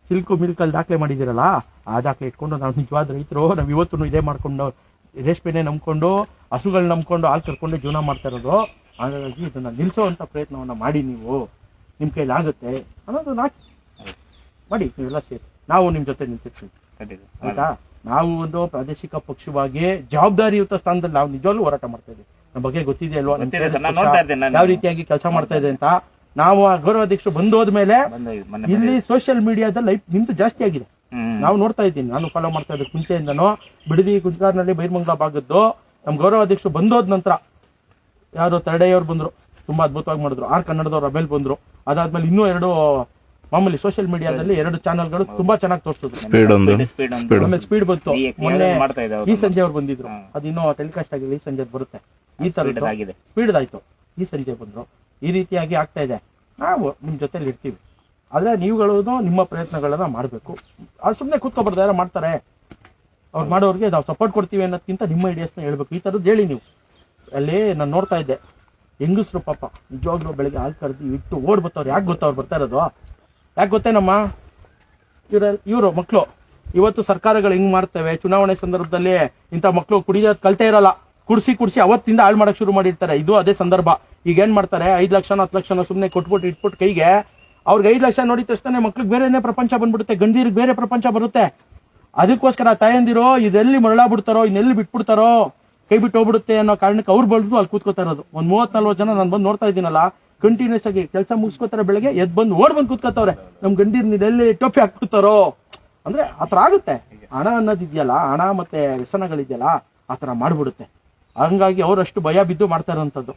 ಸಿಲ್ಕು ಮಿಲ್ಕಲ್ಲಿ ದಾಖಲೆ ಮಾಡಿದ್ದೀರಲ್ಲ ಆ ದಾಖಲೆ ಇಟ್ಕೊಂಡು ನಾವು ನಿಜವಾದ ರೈತರು, ನಾವು ಇವತ್ತು ಇದೇ ಮಾಡ್ಕೊಂಡು ರೇಷ್ಮೆನೆ ನಂಬ್ಕೊಂಡು, ಹಸುಗಳನ್ನ ನಂಬ್ಕೊಂಡು, ಹಾಲು ಕರ್ಕೊಂಡು ಜೀವನ ಮಾಡ್ತಾ ಇರೋದು. ಹಾಗಾಗಿ ಇದನ್ನ ನಿಲ್ಲಿಸುವಂತ ಪ್ರಯತ್ನವನ್ನ ಮಾಡಿ, ನೀವು ನಿಮ್ಮ ಕೈಲಿ ಆಗುತ್ತೆ ಅನ್ನೋದು ಮಾಡಿ. ನೀವೆಲ್ಲ ಸೇರಿ ನಾವು ನಿಮ್ಮ ಜೊತೆ ನಿಂತಿರ್ತೀವಿ ಆಯ್ತಾ? ನಾವು ಒಂದು ಪ್ರಾದೇಶಿಕ ಪಕ್ಷವಾಗಿ ಜವಾಬ್ದಾರಿಯುತ ಸ್ಥಾನದಲ್ಲಿ ನಾವು ನಿಜವಾಗ್ಲೂ ಹೋರಾಟ ಮಾಡ್ತಾ ಇದ್ದೀವಿ. ನಮ್ಮ ಬಗ್ಗೆ ಗೊತ್ತಿದೆ ಅಲ್ವಾ, ಯಾವ ರೀತಿಯಾಗಿ ಕೆಲಸ ಮಾಡ್ತಾ ಇದೆ ಅಂತ. ನಾವು ಗೌರವಾಧ್ಯಕ್ಷರು ಬಂದೋದ್ಮೇಲೆ ಇಲ್ಲಿ ಸೋಷಿಯಲ್ ಮೀಡಿಯಾದಲ್ಲಿ ಲೈಫ್ ನಿಮ್ದು ಜಾಸ್ತಿ ಆಗಿದೆ. ನಾವು ನೋಡ್ತಾ ಇದ್ದೀನಿ, ನಾನು ಫಾಲೋ ಮಾಡ್ತಾ ಇದ್ದೆ ಮುಂಚೆಯಿಂದನೂ. ಬಿಡದಿ, ಕುಂಚಗಾರ್ನಹಳ್ಳಿ, ಬೈರ್ಮಂಗ್ಲ ಭಾಗದ್ದು ನಮ್ಮ ಗೌರವಾಧ್ಯಕ್ಷರು ಬಂದೋದ್ ನಂತರ ಯಾರು ತರಡೆಯವ್ರು ಬಂದ್ರು, ತುಂಬಾ ಅದ್ಭುತವಾಗಿ ಮಾಡಿದ್ರು. ಆರ್ ಕನ್ನಡದವ್ರು ಆಮೇಲೆ ಬಂದ್ರು. ಅದಾದ್ಮೇಲೆ ಇನ್ನೂ 2 ಮಾಮೂಲಿ ಸೋಷಿಯಲ್ ಮೀಡಿಯಾದಲ್ಲಿ 2 ಚಾನೆಲ್ಗಳು ತುಂಬಾ ಚೆನ್ನಾಗಿ ತೋರಿಸಿದ್ರು. ಆಮೇಲೆ ಸ್ಪೀಡ್ ಬಂತು. ಮೊನ್ನೆ ಈ ಸಂಜೆ ಅವ್ರು ಬಂದಿದ್ರು, ಅದಿನ್ನೂ ಟೆಲಿಕಾಸ್ಟ್ ಆಗಿಲ್ಲ, ಈ ಸಂಜೆ ಬರುತ್ತೆ. ಈ ತರ ಸ್ಪೀಡ್ ಆಯ್ತು, ಈ ಸಂಜೆ ಬಂದ್ರು. ಈ ರೀತಿಯಾಗಿ ಆಗ್ತಾ ಇದೆ. ನಾವು ನಿಮ್ ಜೊತೆಲಿ ಇರ್ತೀವಿ, ಆದ್ರೆ ನೀವುಗಳು ನಿಮ್ಮ ಪ್ರಯತ್ನಗಳನ್ನ ಮಾಡ್ಬೇಕು. ಅದು ಸುಮ್ಮನೆ ಕೂತ್ಕೊಬಾರ್ದು, ಯಾರೋ ಮಾಡ್ತಾರೆ ಅವ್ರು ಮಾಡೋರಿಗೆ ನಾವು ಸಪೋರ್ಟ್ ಕೊಡ್ತೀವಿ ಅನ್ನೋದಕ್ಕಿಂತ ನಿಮ್ಮ ಐಡಿಯಾಸ್ನ ಹೇಳ್ಬೇಕು. ಈ ತರದ್ದು ಹೇಳಿ ನೀವು. ಅಲ್ಲಿ ನಾನು ನೋಡ್ತಾ ಇದ್ದೆ, ಹೆಂಗಸ್ರು ಪಾಪ ನಿಜವಾಗ್ಲೂ ಬೆಳಗ್ಗೆ ಹಾಲು ಕರೆದು ಇಟ್ಟು ಓಡ್ ಬರ್ತಾವ್ರು. ಯಾಕೆ ಗೊತ್ತಾ ಅವ್ರು ಬರ್ತಾ ಇರೋದು? ಯಾಕೆ ಗೊತ್ತೇನಮ್ಮ? ಇವರು ಮಕ್ಕಳು ಇವತ್ತು ಸರ್ಕಾರಗಳು ಹೆಂಗ್ ಮಾಡ್ತೇವೆ, ಚುನಾವಣೆ ಸಂದರ್ಭದಲ್ಲಿ ಇಂಥ ಮಕ್ಕಳು ಕುಡಿಯೋದು ಕಲ್ತೇ ಇರಲ್ಲ, ಕುಡಿಸಿ ಅವತ್ತಿಂದ ಹಾಳು ಮಾಡಕ್ ಶುರು ಮಾಡಿರ್ತಾರೆ. ಇದು ಅದೇ ಸಂದರ್ಭ. ಈಗ ಏನ್ ಮಾಡ್ತಾರೆ, 5 ಲಕ್ಷ 10 ಲಕ್ಷ ಸುಮ್ನೆ ಕೊಟ್ಬಿಟ್ಟು ಇಟ್ಬಿಟ್ಟು ಕೈಗೆ, ಅವ್ರಿಗೆ 5 ಲಕ್ಷ ನೋಡಿದ ತಕ್ಷಣ ಮಕ್ಳಿಗೆ ಬೇರೆನೇ ಪ್ರಪಂಚ ಬಂದ್ಬಿಡುತ್ತೆ, ಗಂಡೀರಿಗೆ ಬೇರೆ ಪ್ರಪಂಚ ಬರುತ್ತೆ. ಅದಕ್ಕೋಸ್ಕರ ತಾಯಂದಿರೋ ಇದೆಲ್ಲಿ ಮರಳಾಗ್ಬಿಡ್ತಾರೋ, ಇನ್ನೆಲ್ಲಿ ಬಿಟ್ಬಿಡ್ತಾರೋ, ಕೈ ಬಿಟ್ಟು ಹೋಗ್ಬಿಡುತ್ತೆ ಅನ್ನೋ ಕಾರಣಕ್ಕೆ ಅವ್ರು ಬಳ್ದು ಅಲ್ಲಿ ಕೂತ್ಕೋತಾ ಇರೋದು. ಒಂದ್ 30-40 ಜನ ನಾನು ಬಂದು ನೋಡ್ತಾ ಇದ್ದೀನಲ್ಲ, ಕಂಟಿನ್ಯೂಸ್ ಆಗಿ ಕೆಲಸ ಮುಗಿಸ್ಕೋತಾರೆ, ಬೆಳಗ್ಗೆ ಎದ್ ಬಂದು ಓಡ್ ಕೂತ್ಕೋತಾವ್ರೆ. ನಮ್ ಗಂಡೀರ್ ನೀವೆಲ್ಲಿ ಟೋಪಿ ಹಾಕ್ಬಿಡ್ತಾರೋ ಅಂದ್ರೆ ಆತರ ಆಗುತ್ತೆ. ಹಣ ಅನ್ನೋದಿದೆಯಲ್ಲ, ಹಣ ಮತ್ತೆ ವ್ಯಸನಗಳಿದೆಯಲ್ಲ, ಆತರ ಮಾಡ್ಬಿಡುತ್ತೆ. ಹಂಗಾಗಿ ಅವರಷ್ಟು ಭಯ ಬಿದ್ದು ಮಾಡ್ತಾ ಇರೋಂಥದ್ದು.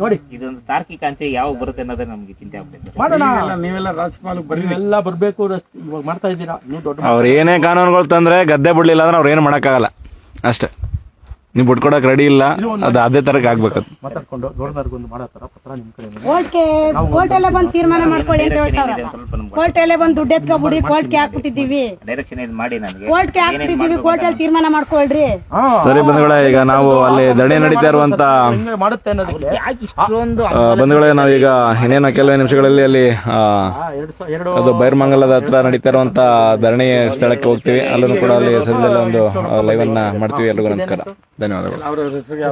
ನೋಡಿ, ಇದೊಂದು ತಾರ್ಕಿಕ ಅಂತ ಯಾವಾಗ ಬರುತ್ತೆ ಅನ್ನೋದೇ ನಮ್ಗೆ ಚಿಂತೆ ಆಗ್ತದೆ. ಮಾಡೋಣ, ನೀವೆಲ್ಲ ರಾಜಕೀಯ ನೀವೆಲ್ಲ ಬರ್ಬೇಕು. ಇವಾಗ ಮಾಡ್ತಾ ಇದ್ದೀರಾ, ನೀವು ದೊಡ್ಡ ಅವ್ರ ಏನೇ ಕಾನೂನುಗಳು ತಂದ್ರೆ ಗದ್ದೆ ಬಿಡ್ಲಿಲ್ಲ ಅಂದ್ರೆ ಅವ್ರ ಏನು ಮಾಡಕ್ಕಾಗಲ್ಲ ಅಷ್ಟೇ. ನೀವು ಬಿಟ್ಕೊಡಕ್ ರೆಡಿ ಇಲ್ಲ, ಅದು ಅದೇ ತರಕ್ ಆಗ್ಬೇಕದು. ಮಾತಾಡ್ಕೊಂಡು ಗೌರ್ನರ್ಗೊಂದು ಮಾಡೋ ತರ ಪತ್ರ ನಿಮ್ ಕಡೆ ಕೋರ್ಟ್ ಅಲ್ಲೇ ಬಂದು ತೀರ್ಮಾನ ಮಾಡ್ಕೊಳ್ಳಿ ಅಂತ ಹೇಳ್ತಾವ್ರಲ್ಲ. ಕೋರ್ಟ್ ಅಲ್ಲೇ ಬಂದು ದುಡ್ಡು ಎತ್ಕೊಬಿಡಿ, ಕೋರ್ಟ್ಗೆ ಹಾಕ್ಬಿಟ್ಟಿದೀವಿ, ಡೈರೆಕ್ಷನ್ ಇದು ಮಾಡಿ ನನಗೆ ಕೋರ್ಟ್ಗೆ ಹಾಕ್ಬಿಟ್ಟಿದೀವಿ, ಕೋರ್ಟ್ ಅಲ್ಲಿ ತೀರ್ಮಾನ ಮಾಡ್ಕೊಳ್ರಿ. ಸರಿ ಬಂಧುಗಳೇ, ಈಗ ನಾವು ಅಲ್ಲಿ ದಣಿ ನಡೀತಾ ಇರುವಂತ ಹೆಂಗೆ ಮಾಡುತ್ತೆ ಅನ್ನೋದಕ್ಕೆ ಯಾಕೆ ಇಷ್ಟೊಂದು ಬಂಧುಗಳೇ, ನಾವೀಗ ಇನ್ನೇನು ಕೆಲವೇ ನಿಮಿಷಗಳಲ್ಲಿ ಅಲ್ಲಿ ಎರಡು ಅದು ಬೈರ್ಮಂಗಲದ ಹತ್ರ ನಡೀತಾ ಇರುವಂತ ಧರಣಿ ಸ್ಥಳಕ್ಕೆ ಹೋಗ್ತೀವಿ. ಅಲ್ಲೂ ಕೂಡ ಅಲ್ಲಿ ಸದ್ಯದಲ್ಲೇ ಒಂದು ಲೈವ್ ಅನ್ನ ಮಾಡ್ತೀವಿ. ಎಲ್ರಿಗೂ ನಮಸ್ಕಾರ, ಧನ್ಯವಾದಗಳು. ಅವ್ರ ಹೆಸರಿಗೆ